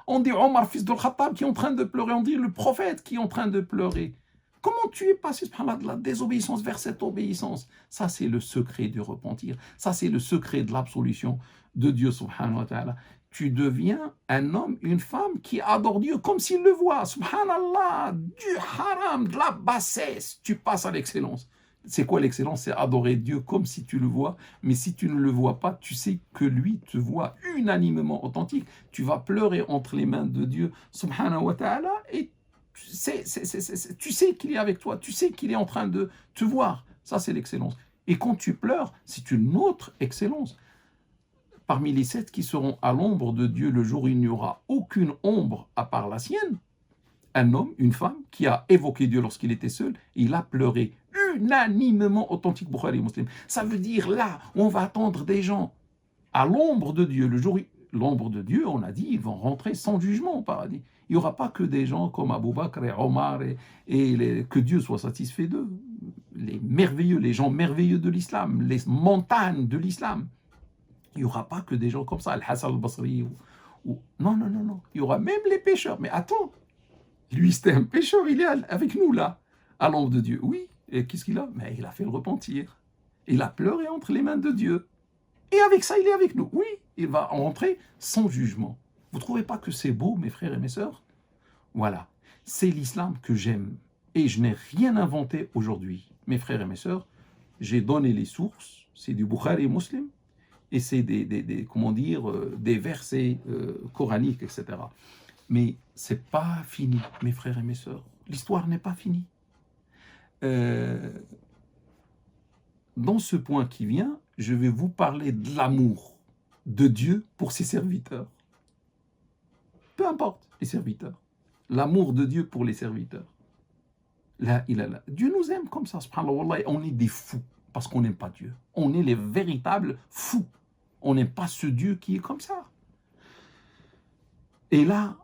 On dit Omar, fils de Khattab, qui est en train de pleurer. On dit le prophète qui est en train de pleurer. Comment tu es passé, subhanallah, de la désobéissance vers cette obéissance? Ça, c'est le secret du repentir. Ça, c'est le secret de l'absolution de Dieu, subhanahu wa ta'ala. Tu deviens un homme, une femme qui adore Dieu comme s'il le voit. Subhanallah, du haram, de la bassesse, tu passes à l'excellence. C'est quoi l'excellence? C'est adorer Dieu comme si tu le vois, mais si tu ne le vois pas, tu sais que lui te voit unanimement authentique. Tu vas pleurer entre les mains de Dieu, subhanahu wa ta'ala, et tu sais qu'il est avec toi, tu sais qu'il est en train de te voir. Ça, c'est l'excellence. Et quand tu pleures, c'est une autre excellence. Parmi les 7 qui seront à l'ombre de Dieu le jour où il n'y aura aucune ombre à part la sienne, un homme, une femme, qui a évoqué Dieu lorsqu'il était seul, il a pleuré unanimement, authentique Bukhari Muslim. Ça veut dire là, on va attendre des gens à l'ombre de Dieu. Le jour où l'ombre de Dieu, on a dit, ils vont rentrer sans jugement au paradis. Il n'y aura pas que des gens comme Abu Bakr et Omar que Dieu soit satisfait d'eux. Les gens merveilleux de l'islam, les montagnes de l'islam. Il n'y aura pas que des gens comme ça, Al-Hassan al-Basri Non. Il y aura même les pécheurs. Mais attends, lui c'était un pécheur, il est avec nous là, à l'ombre de Dieu. Oui, et qu'est-ce qu'il a? Mais il a fait le repentir. Il a pleuré entre les mains de Dieu. Et avec ça, il est avec nous. Oui, il va rentrer sans jugement. Vous ne trouvez pas que c'est beau, mes frères et mes sœurs? Voilà, c'est l'islam que j'aime. Et je n'ai rien inventé aujourd'hui. Mes frères et mes sœurs, j'ai donné les sources. C'est du Bukhari Muslim. Et c'est des versets coraniques, etc. Mais ce n'est pas fini, mes frères et mes sœurs. L'histoire n'est pas finie. Dans ce point qui vient, je vais vous parler de l'amour de Dieu pour ses serviteurs. Peu importe les serviteurs. L'amour de Dieu pour les serviteurs. Là, Dieu nous aime comme ça, subhanallah. On est des fous parce qu'on n'aime pas Dieu. On est les véritables fous. On n'aime pas ce Dieu qui est comme ça. Et là,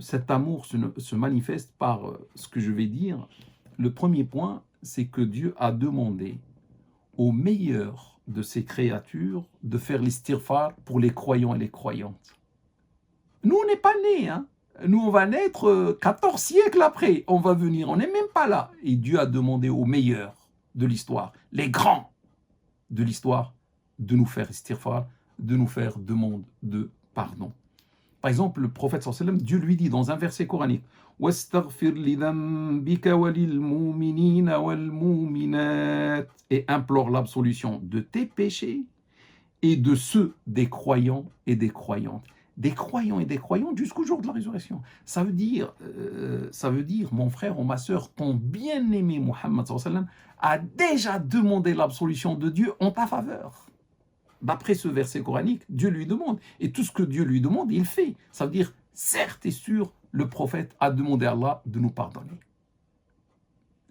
cet amour se manifeste par ce que je vais dire. Le premier point, c'est que Dieu a demandé aux meilleurs de ses créatures de faire l'istighfar pour les croyants et les croyantes. Nous, on n'est pas nés, hein. Nous, on va naître 14 siècles après. On va venir, on n'est même pas là. Et Dieu a demandé aux meilleurs de l'histoire, les grands de l'histoire, de nous faire istighfar, de nous faire demande de pardon. Par exemple, le prophète sallallahu alayhi wa sallam, Dieu lui dit dans un verset coranique, et implore l'absolution de tes péchés et de ceux des croyants et des croyantes. Des croyants et des croyantes jusqu'au jour de la résurrection. Ça veut dire, mon frère ou ma sœur, ton bien-aimé Muhammad sallallahu alayhi wa sallam a déjà demandé l'absolution de Dieu en ta faveur. D'après ce verset coranique, Dieu lui demande. Et tout ce que Dieu lui demande, il fait. Ça veut dire, certes et sûr, le prophète a demandé à Allah de nous pardonner.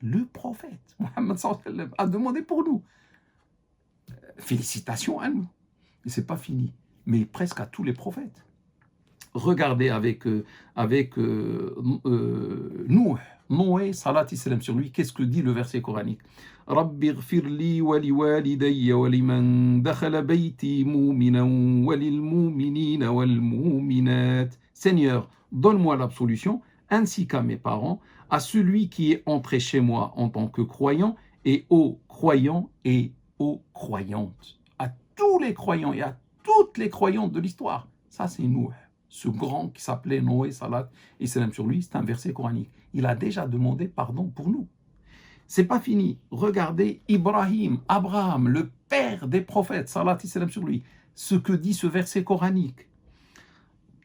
Le prophète, Muhammad sallallahu alayhi wa sallam, a demandé pour nous. Félicitations à nous. Mais ce n'est pas fini. Mais presque à tous les prophètes. Regardez avec Noé, salat et salam sur lui, qu'est-ce que dit le verset coranique? Rabbi ighfir li wa li walidayya wa liman dakhala bayti mu'minan wa lil mu'minina wal mu'minat. Seigneur, donne-moi l'absolution, ainsi qu'à mes parents, à celui qui est entré chez moi en tant que croyant, et aux croyants et aux croyantes. À tous les croyants et à toutes les croyantes de l'histoire. Ça, c'est nous. Ce grand qui s'appelait Noé, salat et salam sur lui, c'est un verset coranique. Il a déjà demandé pardon pour nous. C'est pas fini. Regardez Abraham, le père des prophètes, salat et salam sur lui. Ce que dit ce verset coranique.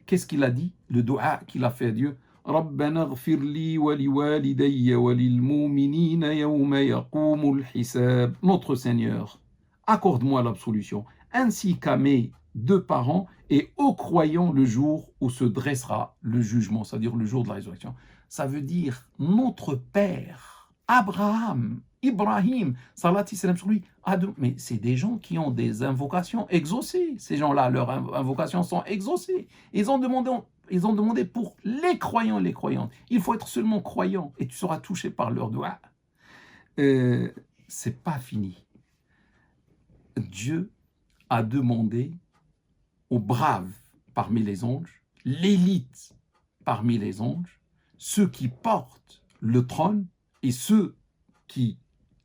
Qu'est-ce qu'il a dit? Le dua qu'il a fait à Dieu. Rabbana ighfir li wa li walidayya wa lil mu'minina yawma yaqumul hisab. Notre Seigneur, accorde-moi l'absolution, ainsi qu'à mes 2 parents et aux croyants le jour où se dressera le jugement, c'est-à-dire le jour de la résurrection. Ça veut dire notre père, Ibrahim, salat et salam sur lui. Mais c'est des gens qui ont des invocations exaucées. Ces gens-là, leurs invocations sont exaucées. Ils ont demandé pour les croyants et les croyantes. Il faut être seulement croyant et tu seras touché par leur doigt. C'est pas fini. Dieu a demandé aux braves parmi les anges, l'élite parmi les anges, ceux qui portent le trône et ceux qui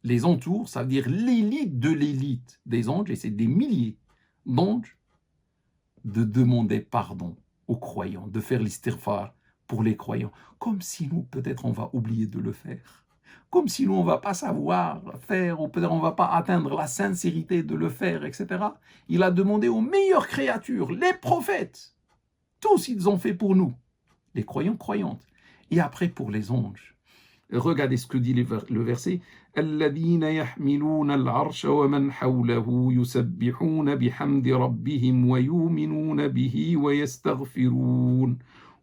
les entourent, ça veut dire l'élite de l'élite des anges, et c'est des milliers d'anges, de demander pardon aux croyants, de faire l'istighfar pour les croyants, comme si nous, peut-être, on va oublier de le faire, comme si nous, on ne va pas savoir faire, ou peut-être on ne va pas atteindre la sincérité de le faire, etc. Il a demandé aux meilleures créatures, les prophètes, tous ils ont fait pour nous, les croyants, croyantes, et après pour les anges. Regardez ce que dit le verset. الذين يحملون العرش ومن حوله يسبحون بحمد ربهم ويؤمنون به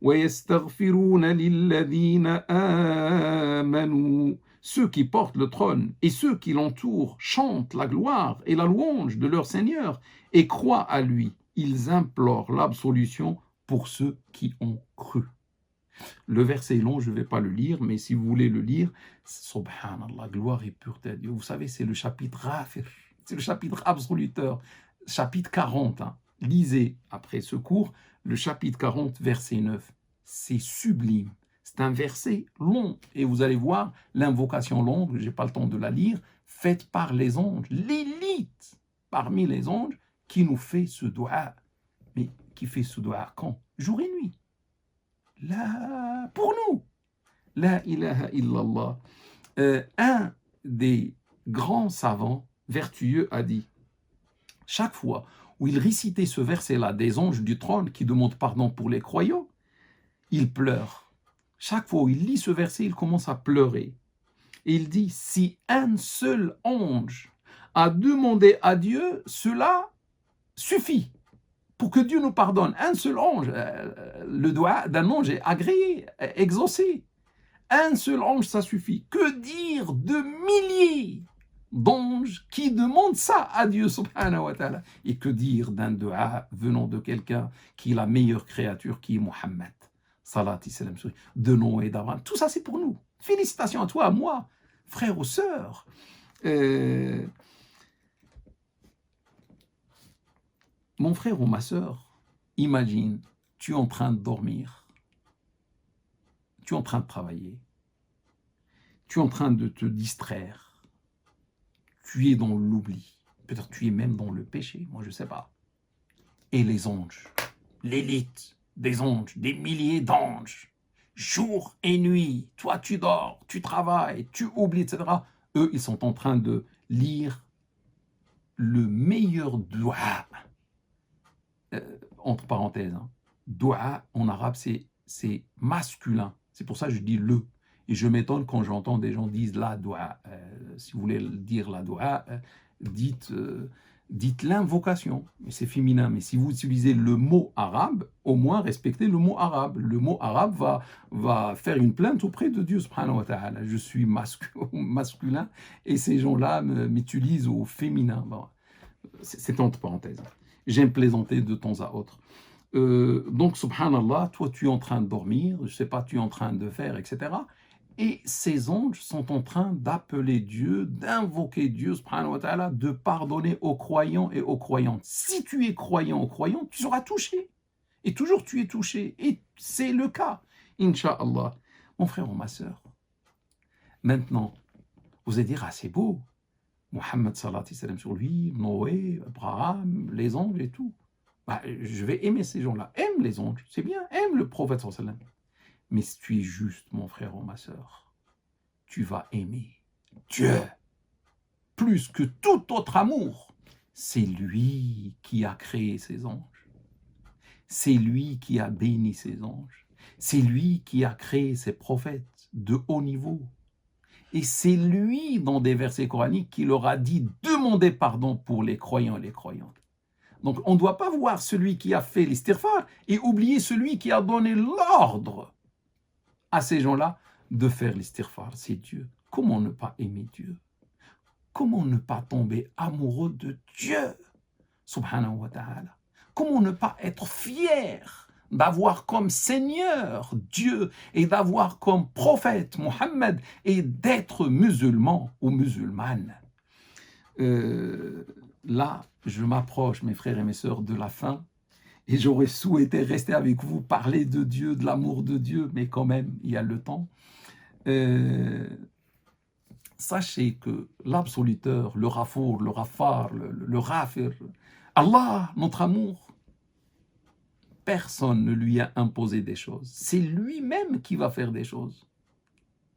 ويستغفرون للذين آمنوا. Ceux qui portent le trône et ceux qui l'entourent chantent la gloire et la louange de leur Seigneur et croient à lui. Ils implorent l'absolution pour ceux qui ont cru. Le verset est long, je ne vais pas le lire, mais si vous voulez le lire, subhanallah, gloire et pureté à Dieu. Vous savez, c'est le chapitre Rafir, c'est le chapitre absoluteur, chapitre 40. Hein. Lisez après ce cours le chapitre 40, verset 9. C'est sublime. C'est un verset long. Et vous allez voir l'invocation longue, je n'ai pas le temps de la lire, faite par les anges, l'élite parmi les anges qui nous fait ce doua. Mais qui fait ce doua quand? Jour et nuit. Là, pour nous, la ilaha illallah. Un des grands savants vertueux a dit, chaque fois où il récitait ce verset-là des anges du trône qui demandent pardon pour les croyants, il pleure. Chaque fois où il lit ce verset, il commence à pleurer. Et il dit, si un seul ange a demandé à Dieu, cela suffit. Pour que Dieu nous pardonne, un seul ange, le doigt d'un ange est agréé, exaucé. Un seul ange, ça suffit. Que dire de milliers d'anges qui demandent ça à Dieu, subhanahu wa ta'ala? Et que dire d'un doua venant de quelqu'un qui est la meilleure créature, qui est Mohammed, salat et salam, de Noé et d'Abraham. Tout ça, c'est pour nous. Félicitations à toi, à moi, frères ou sœurs. Mon frère ou ma sœur, imagine, tu es en train de dormir, tu es en train de travailler, tu es en train de te distraire, tu es dans l'oubli, peut-être tu es même dans le péché, moi je ne sais pas. Et les anges, l'élite des anges, des milliers d'anges, jour et nuit, toi tu dors, tu travailles, tu oublies, etc. Eux, ils sont en train de lire le meilleur doua. Entre parenthèses, hein. Doua en arabe c'est masculin, c'est pour ça que je dis le, et je m'étonne quand j'entends des gens dire la doua. Si vous voulez dire la doua, dites l'invocation, mais c'est féminin. Mais si vous utilisez le mot arabe, au moins respectez le mot arabe. Le mot arabe va faire une plainte auprès de Dieu subhanahu wa ta'ala. Je suis masculin et ces gens-là m'utilisent au féminin. Bon, c'est entre parenthèses. J'aime plaisanter de temps à autre. Donc, subhanallah, toi, tu es en train de dormir, je ne sais pas, tu es en train de faire, etc. Et ces anges sont en train d'appeler Dieu, d'invoquer Dieu, subhanahu wa ta'ala, de pardonner aux croyants et aux croyantes. Si tu es croyant ou croyante, tu seras touché. Et toujours, tu es touché. Et c'est le cas, Inch'Allah. Mon frère ou ma sœur, maintenant, vous allez dire, ah, c'est beau. Mohammed salat et salam sur lui, Noé, Abraham, les anges et tout. Bah, je vais aimer ces gens-là. Aime les anges, c'est bien. Aime le prophète sallam. Mais si tu es juste, mon frère ou ma sœur, tu vas aimer Dieu plus que tout autre amour. C'est lui qui a créé ces anges. C'est lui qui a béni ces anges. C'est lui qui a créé ces prophètes de haut niveau. Et c'est lui, dans des versets coraniques, qui leur a dit « Demandez pardon pour les croyants et les croyantes ». Donc, on ne doit pas voir celui qui a fait l'istighfar et oublier celui qui a donné l'ordre à ces gens-là de faire l'istighfar. C'est Dieu. Comment ne pas aimer Dieu? Comment ne pas tomber amoureux de Dieu, subhanahu wa ta'ala? Comment ne pas être fier d'avoir comme Seigneur Dieu et d'avoir comme prophète Mohammed et d'être musulman ou musulmane. Là, je m'approche, mes frères et mes sœurs, de la fin Et j'aurais souhaité rester avec vous, parler de Dieu, de l'amour de Dieu, mais quand même, il y a le temps. Sachez que l'absoluteur, le Rafour, le Rafar, le Rafir, Allah, notre amour, personne ne lui a imposé des choses. C'est lui-même qui va faire des choses.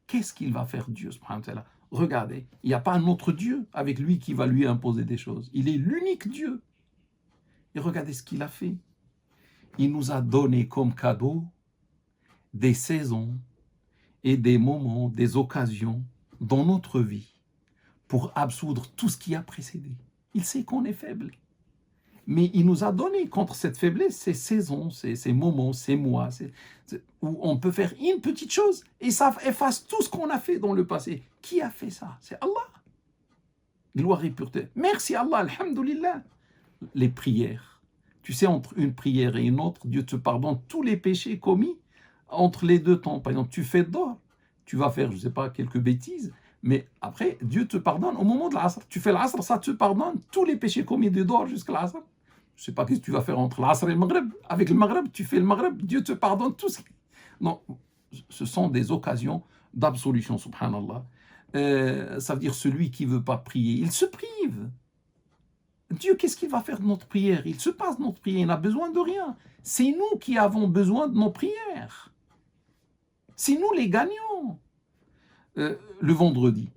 Qu'est-ce qu'il va faire, Dieu, subhanahu wa ta'ala? Regardez, il n'y a pas un autre Dieu avec lui qui va lui imposer des choses. Il est l'unique Dieu. Et regardez ce qu'il a fait. Il nous a donné comme cadeau des saisons et des moments, des occasions dans notre vie pour absoudre tout ce qui a précédé. Il sait qu'on est faible. Mais il nous a donné contre cette faiblesse ces saisons, ces moments, ces mois, où on peut faire une petite chose et ça efface tout ce qu'on a fait dans le passé. Qui a fait ça? C'est Allah. Gloire et pureté. Merci Allah, alhamdoulilah. Les prières. Tu sais, entre une prière et une autre, Dieu te pardonne tous les péchés commis entre les deux temps. Par exemple, tu fais d'or, tu vas faire, je ne sais pas, quelques bêtises, mais après, Dieu te pardonne au moment de l'asr. Tu fais l'asr, ça te pardonne tous les péchés commis de d'or jusqu'à l'asr. Je ne sais pas ce que tu vas faire entre l'asr et le maghreb. Avec le maghreb, tu fais le maghreb, Dieu te pardonne tout ce qui... Non, ce sont des occasions d'absolution, subhanallah. Ça veut dire celui qui ne veut pas prier, il se prive. Dieu, qu'est-ce qu'il va faire de notre prière? Il se passe de notre prière, il n'a besoin de rien. C'est nous qui avons besoin de nos prières. C'est nous les gagnants. Le vendredi,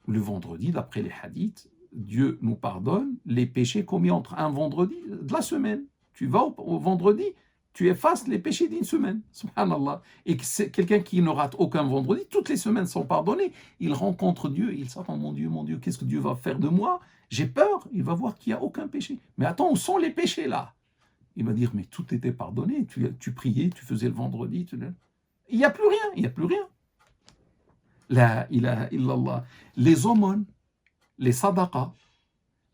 d'après les hadiths, Dieu nous pardonne les péchés commis entre un vendredi de la semaine. Tu vas au vendredi, tu effaces les péchés d'une semaine. Subhanallah. Et c'est quelqu'un qui ne rate aucun vendredi, toutes les semaines sont pardonnées. Il rencontre Dieu, il s'attend, mon Dieu, qu'est-ce que Dieu va faire de moi? J'ai peur, il va voir qu'il n'y a aucun péché. Mais attends, où sont les péchés là? Il va dire, mais tout était pardonné, tu priais, tu faisais le vendredi. Il n'y a plus rien, il n'y a plus rien. La ilaha illallah. Les aumônes, les sadaqas,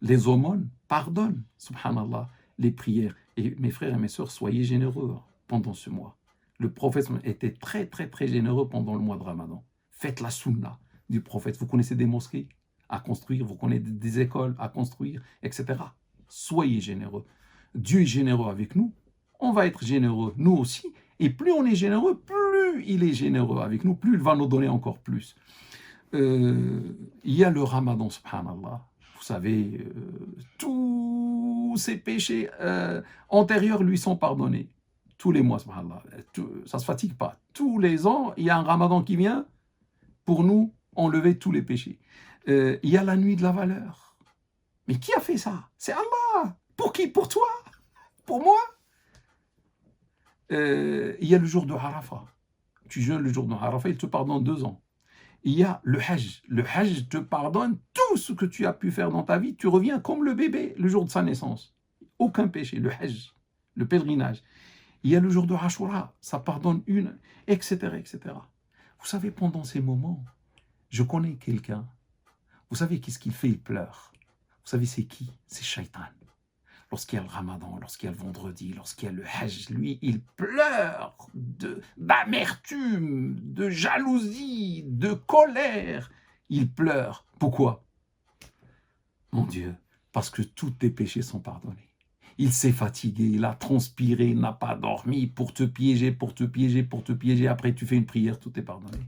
les aumônes pardonnent, subhanallah, les prières. Et mes frères et mes sœurs, soyez généreux pendant ce mois. Le prophète était très, très, très généreux pendant le mois de Ramadan. Faites la sunna du prophète. Vous connaissez des mosquées à construire, vous connaissez des écoles à construire, etc. Soyez généreux. Dieu est généreux avec nous, on va être généreux nous aussi, et plus on est généreux, plus il est généreux avec nous, plus il va nous donner encore plus. Il y a le Ramadan, subhanallah. Vous savez, tous ses péchés antérieurs lui sont pardonnés. Tous les mois, subhanallah. Ça ne se fatigue pas. Tous les ans, il y a un Ramadan qui vient pour nous enlever tous les péchés. Il y a la nuit de la valeur. Mais qui a fait ça? C'est Allah. Pour qui? Pour toi? Pour moi? Il y a le jour de Arafat. Tu jeûnes le jour de Arafat, il te pardonne 2 ans. Il y a le Hajj. Le Hajj te pardonne tout ce que tu as pu faire dans ta vie. Tu reviens comme le bébé le jour de sa naissance. Aucun péché. Le Hajj, le pèlerinage. Il y a le jour de Ashura. Ça pardonne etc., etc. Vous savez, pendant ces moments, je connais quelqu'un. Vous savez qu'est-ce qu'il fait? Il pleure. Vous savez c'est qui? C'est Shaitan. Lorsqu'il y a le Ramadan, lorsqu'il y a le vendredi, lorsqu'il y a le Hajj, lui, il pleure d'amertume, de jalousie, de colère. Il pleure. Pourquoi? Mon Dieu, parce que tous tes péchés sont pardonnés. Il s'est fatigué, il a transpiré, il n'a pas dormi pour te piéger, pour te piéger, pour te piéger. Après, tu fais une prière, tout est pardonné.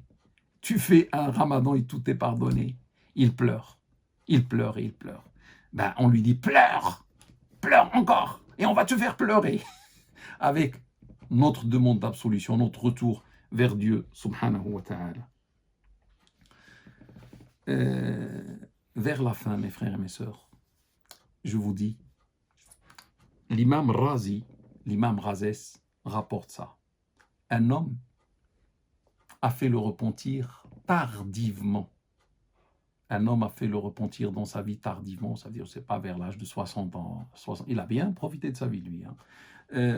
Tu fais un Ramadan et tout est pardonné. Il pleure. Il pleure et il pleure. Ben, on lui dit, pleure! Pleure encore, et on va te faire pleurer. Avec notre demande d'absolution, notre retour vers Dieu, subhanahu wa ta'ala. Vers la fin, mes frères et mes sœurs, je vous dis, l'imam Razi, l'imam Razès, rapporte ça. Un homme a fait le repentir tardivement. Un homme a fait le repentir dans sa vie tardivement, ça veut dire, c'est pas vers l'âge de 60 ans. 60, il a bien profité de sa vie, lui.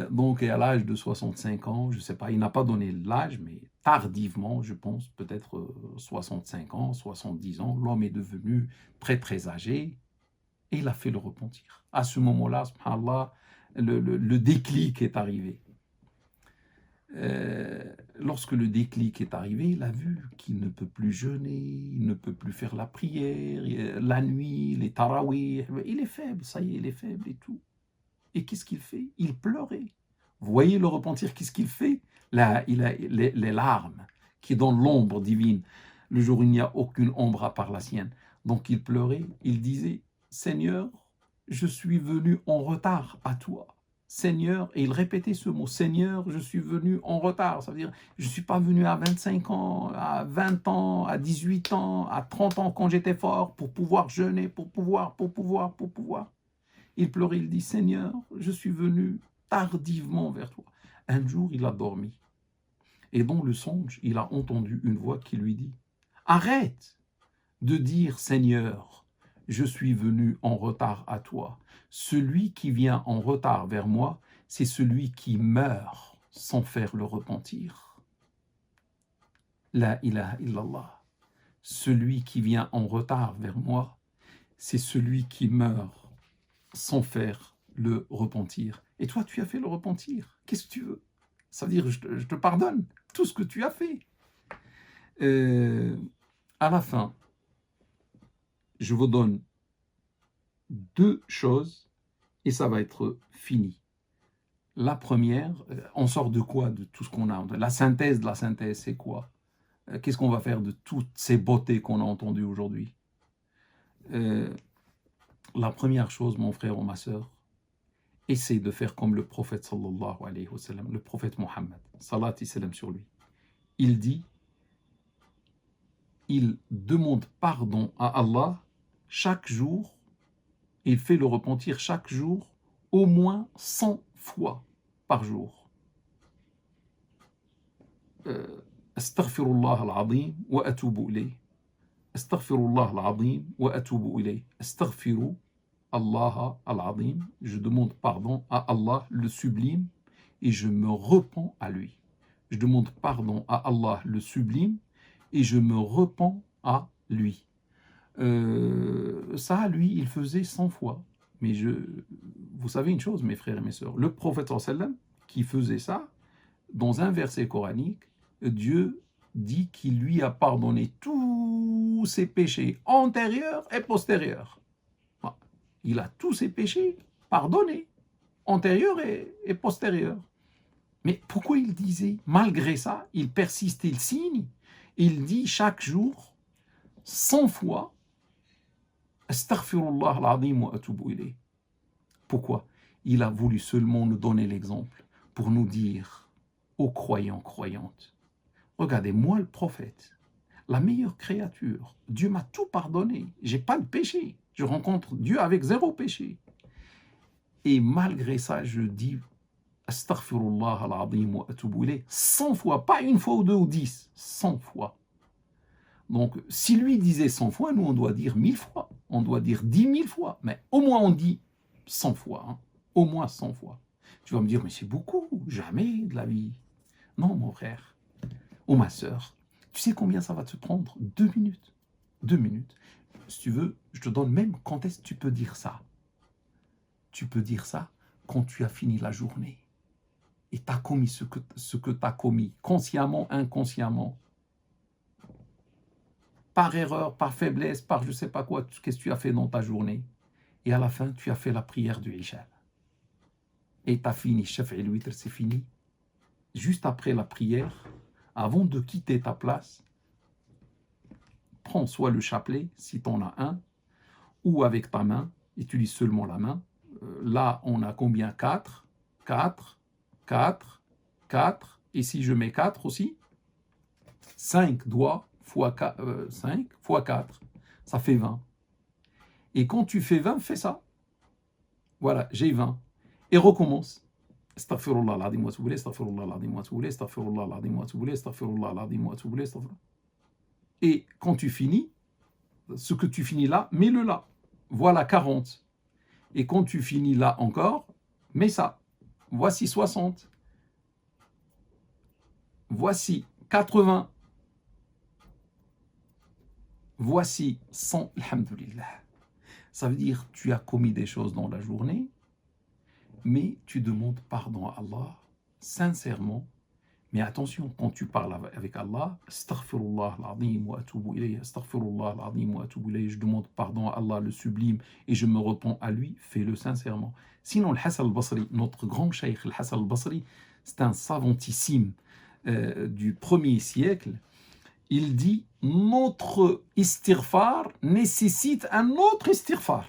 Donc, à l'âge de 65 ans, je ne sais pas, il n'a pas donné l'âge, mais tardivement, je pense, peut-être 65 ans, 70 ans, l'homme est devenu très, très âgé, et il a fait le repentir. À ce moment-là, subhanallah, le déclic est arrivé. Lorsque le déclic est arrivé, il a vu qu'il ne peut plus jeûner, il ne peut plus faire la prière, la nuit, les tarawih, il est faible, ça y est, il est faible et tout. Et qu'est-ce qu'il fait? Il pleurait. Vous voyez le repentir, qu'est-ce qu'il fait? Là, il a les larmes qui donnent l'ombre divine. Le jour où il n'y a aucune ombre à part la sienne. Donc il pleurait, il disait, Seigneur, je suis venu en retard à toi. Seigneur, et il répétait ce mot, Seigneur, je suis venu en retard. Ça veut dire, je ne suis pas venu à 25 ans, à 20 ans, à 18 ans, à 30 ans quand j'étais fort pour pouvoir jeûner, pour pouvoir. Il pleurait, il dit, Seigneur, je suis venu tardivement vers toi. Un jour, il a dormi. Et dans le songe, il a entendu une voix qui lui dit, arrête de dire, Seigneur, je suis venu en retard à toi. Celui qui vient en retard vers moi, c'est celui qui meurt sans faire le repentir. La ilaha illallah. Celui qui vient en retard vers moi, c'est celui qui meurt sans faire le repentir. Et toi, tu as fait le repentir. Qu'est-ce que tu veux? Ça veut dire, je te pardonne tout ce que tu as fait. À la fin, je vous donne 2 choses et ça va être fini. La première, on sort de quoi? De tout ce qu'on a. La synthèse de la synthèse, c'est quoi? Qu'est-ce qu'on va faire de toutes ces beautés qu'on a entendues aujourd'hui? La première chose, mon frère ou ma sœur, essaie de faire comme le prophète sallallahu alayhi wa sallam, le prophète Mohammed, salat et salam sur lui. Il dit, il demande pardon à Allah chaque jour, il fait le repentir chaque jour, au moins 100 fois par jour. Astaghfirullah al-azim wa atubu ilayh. Astaghfirullah al-azim wa atubu ilayh. Astaghfiru Allah al-azim. Je demande pardon à Allah le sublime et je me repens à lui. Je demande pardon à Allah le sublime et je me repens à lui. Ça, lui, il faisait 100 fois. Mais vous savez une chose, mes frères et mes sœurs, le prophète sallam qui faisait ça, dans un verset coranique, Dieu dit qu'il lui a pardonné tous ses péchés antérieurs et postérieurs. Il a tous ses péchés pardonnés, antérieurs et postérieurs. Mais pourquoi il disait, malgré ça, il persiste, il signe, il dit chaque jour, 100 fois, Astaghfirullah al-azim wa atubu ilayh. Pourquoi? Il a voulu seulement nous donner l'exemple pour nous dire, aux croyants, croyantes, regardez, moi le prophète, la meilleure créature, Dieu m'a tout pardonné, j'ai pas de péché, je rencontre Dieu avec 0 péché. Et malgré ça, je dis Astaghfirullah al-azim wa atubu ilayh 100 fois, pas une fois ou 2 ou 10, 100 fois. Donc, si lui disait 100 fois, nous on doit dire 1000 fois, on doit dire 10 000 fois, mais au moins on dit 100 fois, hein, au moins 100 fois. Tu vas me dire, mais c'est beaucoup, jamais de la vie. Non, mon frère ou ma sœur, tu sais combien ça va te prendre? 2 minutes. 2 minutes. Si tu veux, je te donne même quand est-ce que tu peux dire ça. Tu peux dire ça quand tu as fini la journée et tu as commis ce que tu as commis, consciemment, inconsciemment, par erreur, par faiblesse, par je ne sais pas quoi, qu'est-ce que tu as fait dans ta journée. Et à la fin, tu as fait la prière du Isha. Et tu as fini, Shafi al-Witr, c'est fini. Juste après la prière, avant de quitter ta place, prends soit le chapelet, si tu en as un, ou avec ta main, utilise seulement la main. Là, on a combien? 4, 4, 4, 4. Et si je mets 4 aussi, 5 doigts fois 4, 5 fois 4, ça fait 20. Et quand tu fais 20, fais ça. Voilà, j'ai 20. Et recommence. Astaghfirullah al-azim wa atubu ilayh, astaghfirullah al-azim wa atubu ilayh, astaghfirullah al-azim wa atubu ilayh, astaghfirullah al-azim wa atubu ilayh. Et quand tu finis, ce que tu finis là, mets-le là. Voilà 40. Et quand tu finis là encore, mets ça. Voici 60. Voici 80. Voici 100. Alhamdulillah. Ça veut dire tu as commis des choses dans la journée, mais tu demandes pardon à Allah, sincèrement, Mais attention, quand tu parles avec Allah, astaghfirullah al-azim wa atubu ilayh, astaghfirullah al-azim wa atubu ilayh, je demande pardon à Allah le sublime et je me repens à lui, fais-le sincèrement. Sinon, le Hassan al-Basri, notre grand cheikh, le Hassan al-Basri, c'est un savantissime du 1er siècle. Il dit, notre istighfar nécessite un autre istighfar.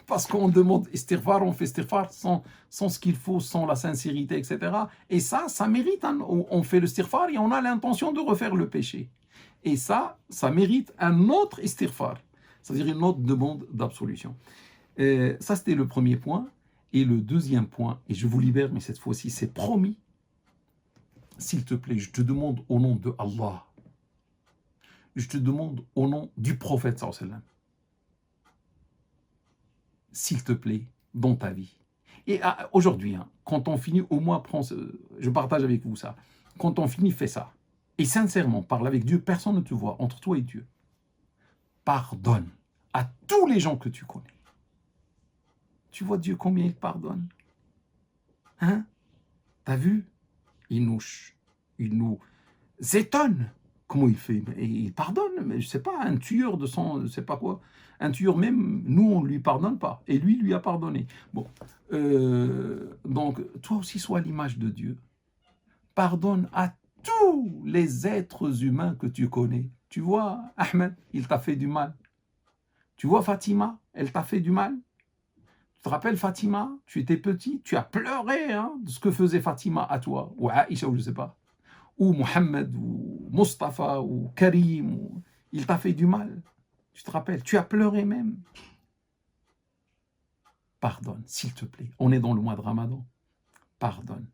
Parce qu'on demande istighfar, on fait istighfar sans ce qu'il faut, sans la sincérité, etc. Et ça mérite, on fait le istighfar et on a l'intention de refaire le péché. Et ça mérite un autre istighfar, c'est-à-dire une autre demande d'absolution. Ça, c'était le premier point. Et le deuxième point, et je vous libère, mais cette fois-ci, c'est promis, s'il te plaît, je te demande au nom de Allah, je te demande au nom du prophète, sallallahu alayhi wa sallam, s'il te plaît, dans ta vie. Et aujourd'hui, quand on finit, au moins, je partage avec vous ça. Quand on finit, fais ça. Et sincèrement, parle avec Dieu, personne ne te voit, entre toi et Dieu. Pardonne à tous les gens que tu connais. Tu vois Dieu combien il pardonne? Hein? T'as vu? Il nous étonne. Comment il fait? Et il pardonne, mais je sais pas, un tueur de sang, je sais pas quoi. Un tueur même, nous, on ne lui pardonne pas. Et lui a pardonné. Bon, donc, toi aussi, sois l'image de Dieu. Pardonne à tous les êtres humains que tu connais. Tu vois, Ahmed, il t'a fait du mal. Tu vois, Fatima, elle t'a fait du mal. Tu te rappelles, Fatima, tu étais petit, tu as pleuré de ce que faisait Fatima à toi, ou Aïcha, ou je ne sais pas, ou Mohamed, ou Mustafa, ou Karim, il t'a fait du mal. Tu te rappelles, tu as pleuré même. Pardonne, s'il te plaît. On est dans le mois de Ramadan. Pardonne.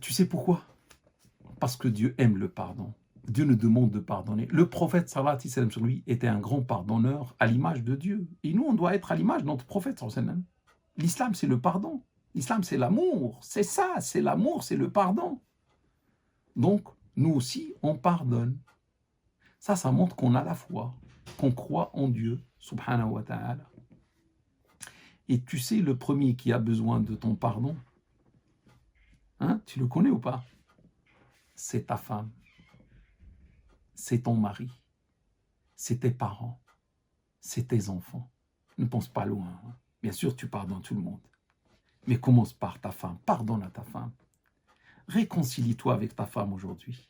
Tu sais pourquoi? Parce que Dieu aime le pardon. Dieu nous demande de pardonner. Le prophète, sallallahu alayhi wa sallam, sur lui, était un grand pardonneur à l'image de Dieu. Et nous, on doit être à l'image de notre prophète, sallallahu alayhi wa sallam. L'islam, c'est le pardon. L'islam, c'est l'amour. C'est ça, c'est l'amour, c'est le pardon. Donc, nous aussi, on pardonne. Ça montre qu'on a la foi, qu'on croit en Dieu, subhanahu wa ta'ala. Et tu sais, le premier qui a besoin de ton pardon, tu le connais ou pas? C'est ta femme, c'est ton mari, c'est tes parents, c'est tes enfants. Ne pense pas loin. Bien sûr, tu pardonnes tout le monde. Mais commence par ta femme, pardonne à ta femme. Réconcilie-toi avec ta femme aujourd'hui.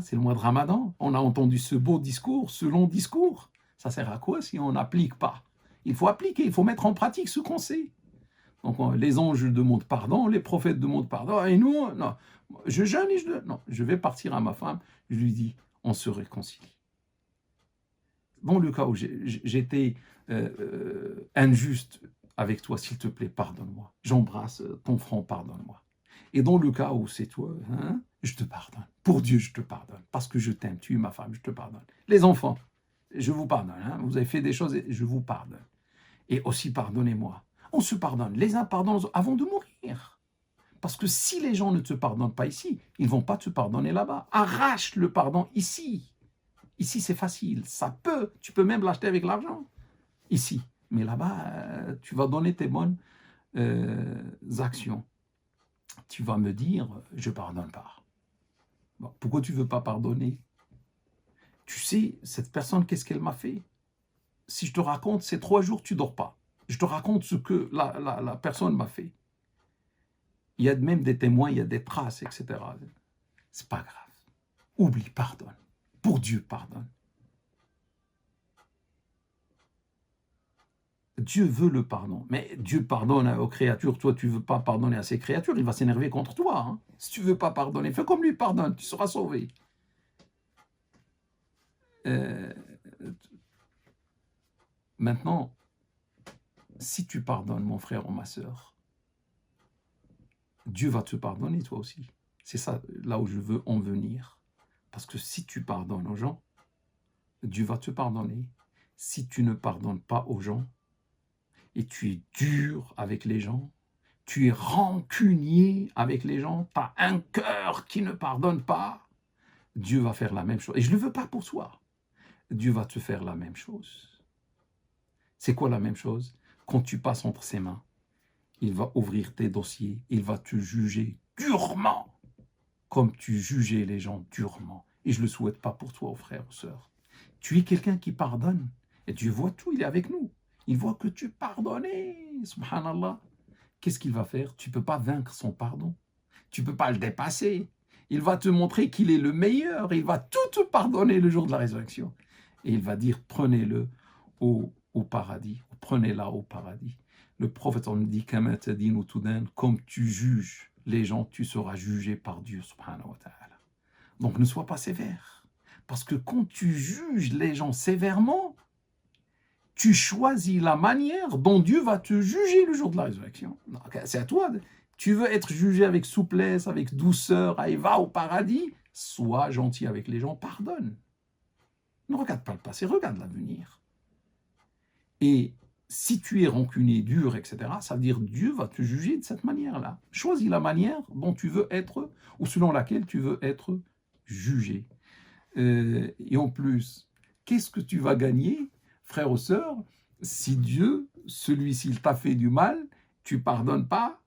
C'est le mois de Ramadan, on a entendu ce beau discours, ce long discours. Ça sert à quoi si on n'applique pas? Il faut appliquer, il faut mettre en pratique ce qu'on sait. Donc les anges demandent pardon, les prophètes demandent pardon, et nous, non, je jeûne et je vais partir à ma femme, je lui dis, on se réconcilie. Dans le cas où j'étais injuste avec toi, s'il te plaît, pardonne-moi. J'embrasse ton front, pardonne-moi. Et dans le cas où c'est toi, je te pardonne. Pour Dieu, je te pardonne. Parce que je t'aime, tu es ma femme, je te pardonne. Les enfants, je vous pardonne. Vous avez fait des choses, et je vous pardonne. Et aussi, pardonnez-moi. On se pardonne. Les uns pardonnent les autres avant de mourir. Parce que si les gens ne te pardonnent pas ici, ils ne vont pas te pardonner là-bas. Arrache le pardon ici. Ici, c'est facile. Tu peux même l'acheter avec l'argent. Ici. Mais là-bas, tu vas donner tes bonnes actions. Tu vas me dire, je ne pardonne pas. Bon, pourquoi tu ne veux pas pardonner? Tu sais, cette personne, qu'est-ce qu'elle m'a fait? Si je te raconte, ces 3 jours, tu ne dors pas. Je te raconte ce que la personne m'a fait. Il y a même des témoins, il y a des traces, etc. C'est pas grave. Oublie, pardonne. Pour Dieu, pardonne. Dieu veut le pardon. Mais Dieu pardonne aux créatures. Toi, tu ne veux pas pardonner à ces créatures, il va s'énerver contre toi. Si tu ne veux pas pardonner, fais comme lui, pardonne, tu seras sauvé. Maintenant, si tu pardonnes, mon frère ou ma sœur, Dieu va te pardonner toi aussi. C'est ça, là où je veux en venir. Parce que si tu pardonnes aux gens, Dieu va te pardonner. Si tu ne pardonnes pas aux gens, et tu es dur avec les gens, tu es rancunier avec les gens, tu as un cœur qui ne pardonne pas, Dieu va faire la même chose. Et je ne le veux pas pour soi. Dieu va te faire la même chose. C'est quoi la même chose? Quand tu passes entre ses mains, il va ouvrir tes dossiers, il va te juger durement, comme tu jugeais les gens durement. Et je ne le souhaite pas pour toi, frère ou sœur. Tu es quelqu'un qui pardonne. Et Dieu voit tout, il est avec nous. Il voit que tu pardonnes, subhanallah. Qu'est-ce qu'il va faire? Tu ne peux pas vaincre son pardon. Tu ne peux pas le dépasser. Il va te montrer qu'il est le meilleur. Il va tout te pardonner le jour de la résurrection. Et il va dire, prenez-le au paradis. Prenez-la au paradis. Le prophète on dit, comme tu juges les gens, tu seras jugé par Dieu, subhanahu wa ta'ala. Donc ne sois pas sévère. Parce que quand tu juges les gens sévèrement, tu choisis la manière dont Dieu va te juger le jour de la résurrection. C'est à toi. Tu veux être jugé avec souplesse, avec douceur, et va au paradis, sois gentil avec les gens, pardonne. Ne regarde pas le passé, regarde l'avenir. Et si tu es rancunier, dur, etc., ça veut dire Dieu va te juger de cette manière-là. Choisis la manière dont tu veux être, ou selon laquelle tu veux être jugé. Et en plus, qu'est-ce que tu vas gagner, frère ou sœur, si Dieu, celui-ci, il t'a fait du mal, tu ne pardonnes pas,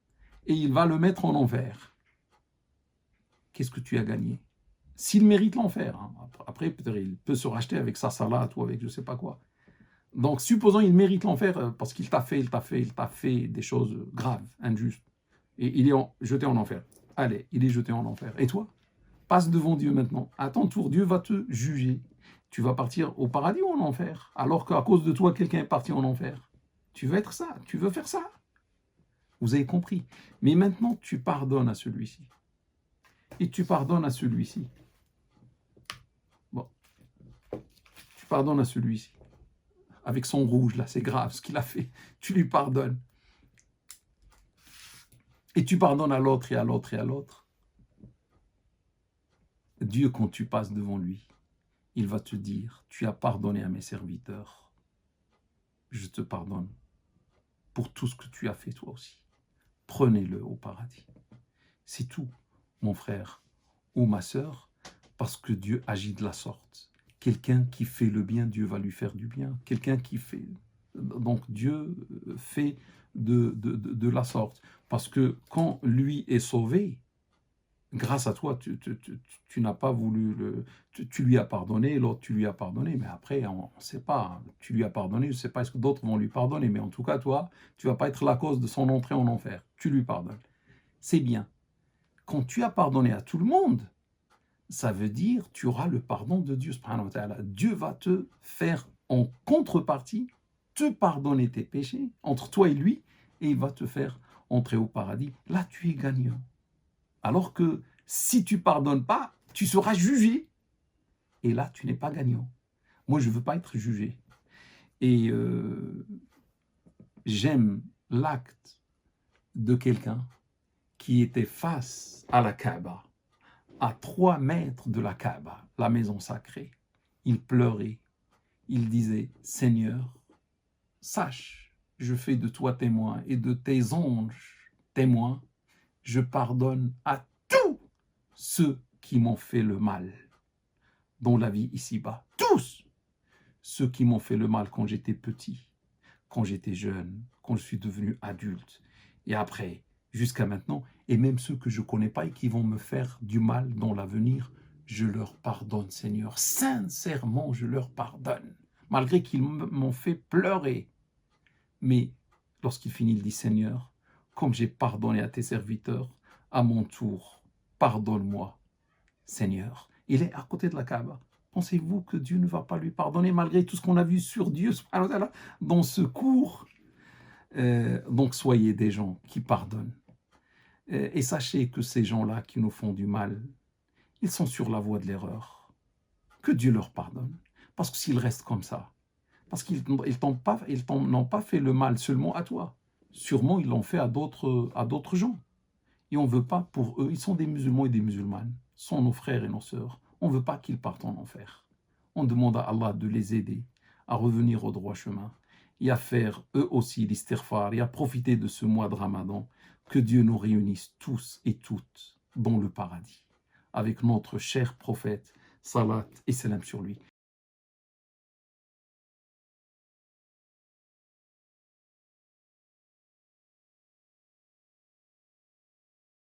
et il va le mettre en enfer? Qu'est-ce que tu as gagné? S'il mérite l'enfer, hein. Après, peut-être il peut se racheter avec sa salade ou avec je ne sais pas quoi. Donc, supposons qu'il mérite l'enfer parce qu'il t'a fait des choses graves, injustes, et il est jeté en enfer. Allez, il est jeté en enfer. Et toi? Passe devant Dieu maintenant. À ton tour, Dieu va te juger. Tu vas partir au paradis ou en enfer? Alors qu'à cause de toi, quelqu'un est parti en enfer. Tu veux être ça? Tu veux faire ça? Vous avez compris. Mais maintenant, tu pardonnes à celui-ci. Et tu pardonnes à celui-ci. Bon. Tu pardonnes à celui-ci. Avec son rouge, là, c'est grave ce qu'il a fait. Tu lui pardonnes. Et tu pardonnes à l'autre et à l'autre et à l'autre. Dieu, quand tu passes devant lui, il va te dire, tu as pardonné à mes serviteurs. Je te pardonne pour tout ce que tu as fait toi aussi. Prenez-le au paradis. C'est tout, mon frère ou ma sœur, parce que Dieu agit de la sorte. Quelqu'un qui fait le bien, Dieu va lui faire du bien. Quelqu'un qui fait... Donc Dieu fait de la sorte. Parce que quand lui est sauvé, grâce à toi, tu n'as pas voulu... Tu lui as pardonné, l'autre tu lui as pardonné, mais après, on ne sait pas. Tu lui as pardonné, je ne sais pas est-ce que d'autres vont lui pardonner, mais en tout cas, toi, tu ne vas pas être la cause de son entrée en enfer. Tu lui pardonnes. C'est bien. Quand tu as pardonné à tout le monde, ça veut dire tu auras le pardon de Dieu, subhanahu wa ta'ala. Dieu va te faire en contrepartie te pardonner tes péchés entre toi et lui, et il va te faire entrer au paradis. Là, tu es gagnant. Alors que si tu ne pardonnes pas, tu seras jugé. Et là, tu n'es pas gagnant. Moi, je ne veux pas être jugé. Et j'aime l'acte de quelqu'un qui était face à la Kaaba, à 3 mètres de la Kaaba, la maison sacrée. Il pleurait. Il disait, Seigneur, sache, je fais de toi témoin et de tes anges témoins, je pardonne à tous ceux qui m'ont fait le mal dans la vie ici-bas. Tous ceux qui m'ont fait le mal quand j'étais petit, quand j'étais jeune, quand je suis devenu adulte, et après, jusqu'à maintenant, et même ceux que je ne connais pas et qui vont me faire du mal dans l'avenir, je leur pardonne, Seigneur. Sincèrement, je leur pardonne, malgré qu'ils m'ont fait pleurer. Mais lorsqu'il finit, il dit, Seigneur, comme j'ai pardonné à tes serviteurs, à mon tour, pardonne-moi, Seigneur. Il est à côté de la Kaaba. Pensez-vous que Dieu ne va pas lui pardonner malgré tout ce qu'on a vu sur Dieu dans ce cours? Donc soyez des gens qui pardonnent. Et sachez que ces gens-là qui nous font du mal, ils sont sur la voie de l'erreur. Que Dieu leur pardonne. Parce que s'ils restent comme ça, parce qu'ils n'ont pas fait le mal seulement à toi. Sûrement, ils l'ont fait à d'autres gens. Et on ne veut pas pour eux, ils sont des musulmans et des musulmanes, sont nos frères et nos sœurs. On ne veut pas qu'ils partent en enfer. On demande à Allah de les aider à revenir au droit chemin et à faire eux aussi l'istighfar et à profiter de ce mois de Ramadan. Que Dieu nous réunisse tous et toutes dans le paradis avec notre cher prophète, salat et salam sur lui.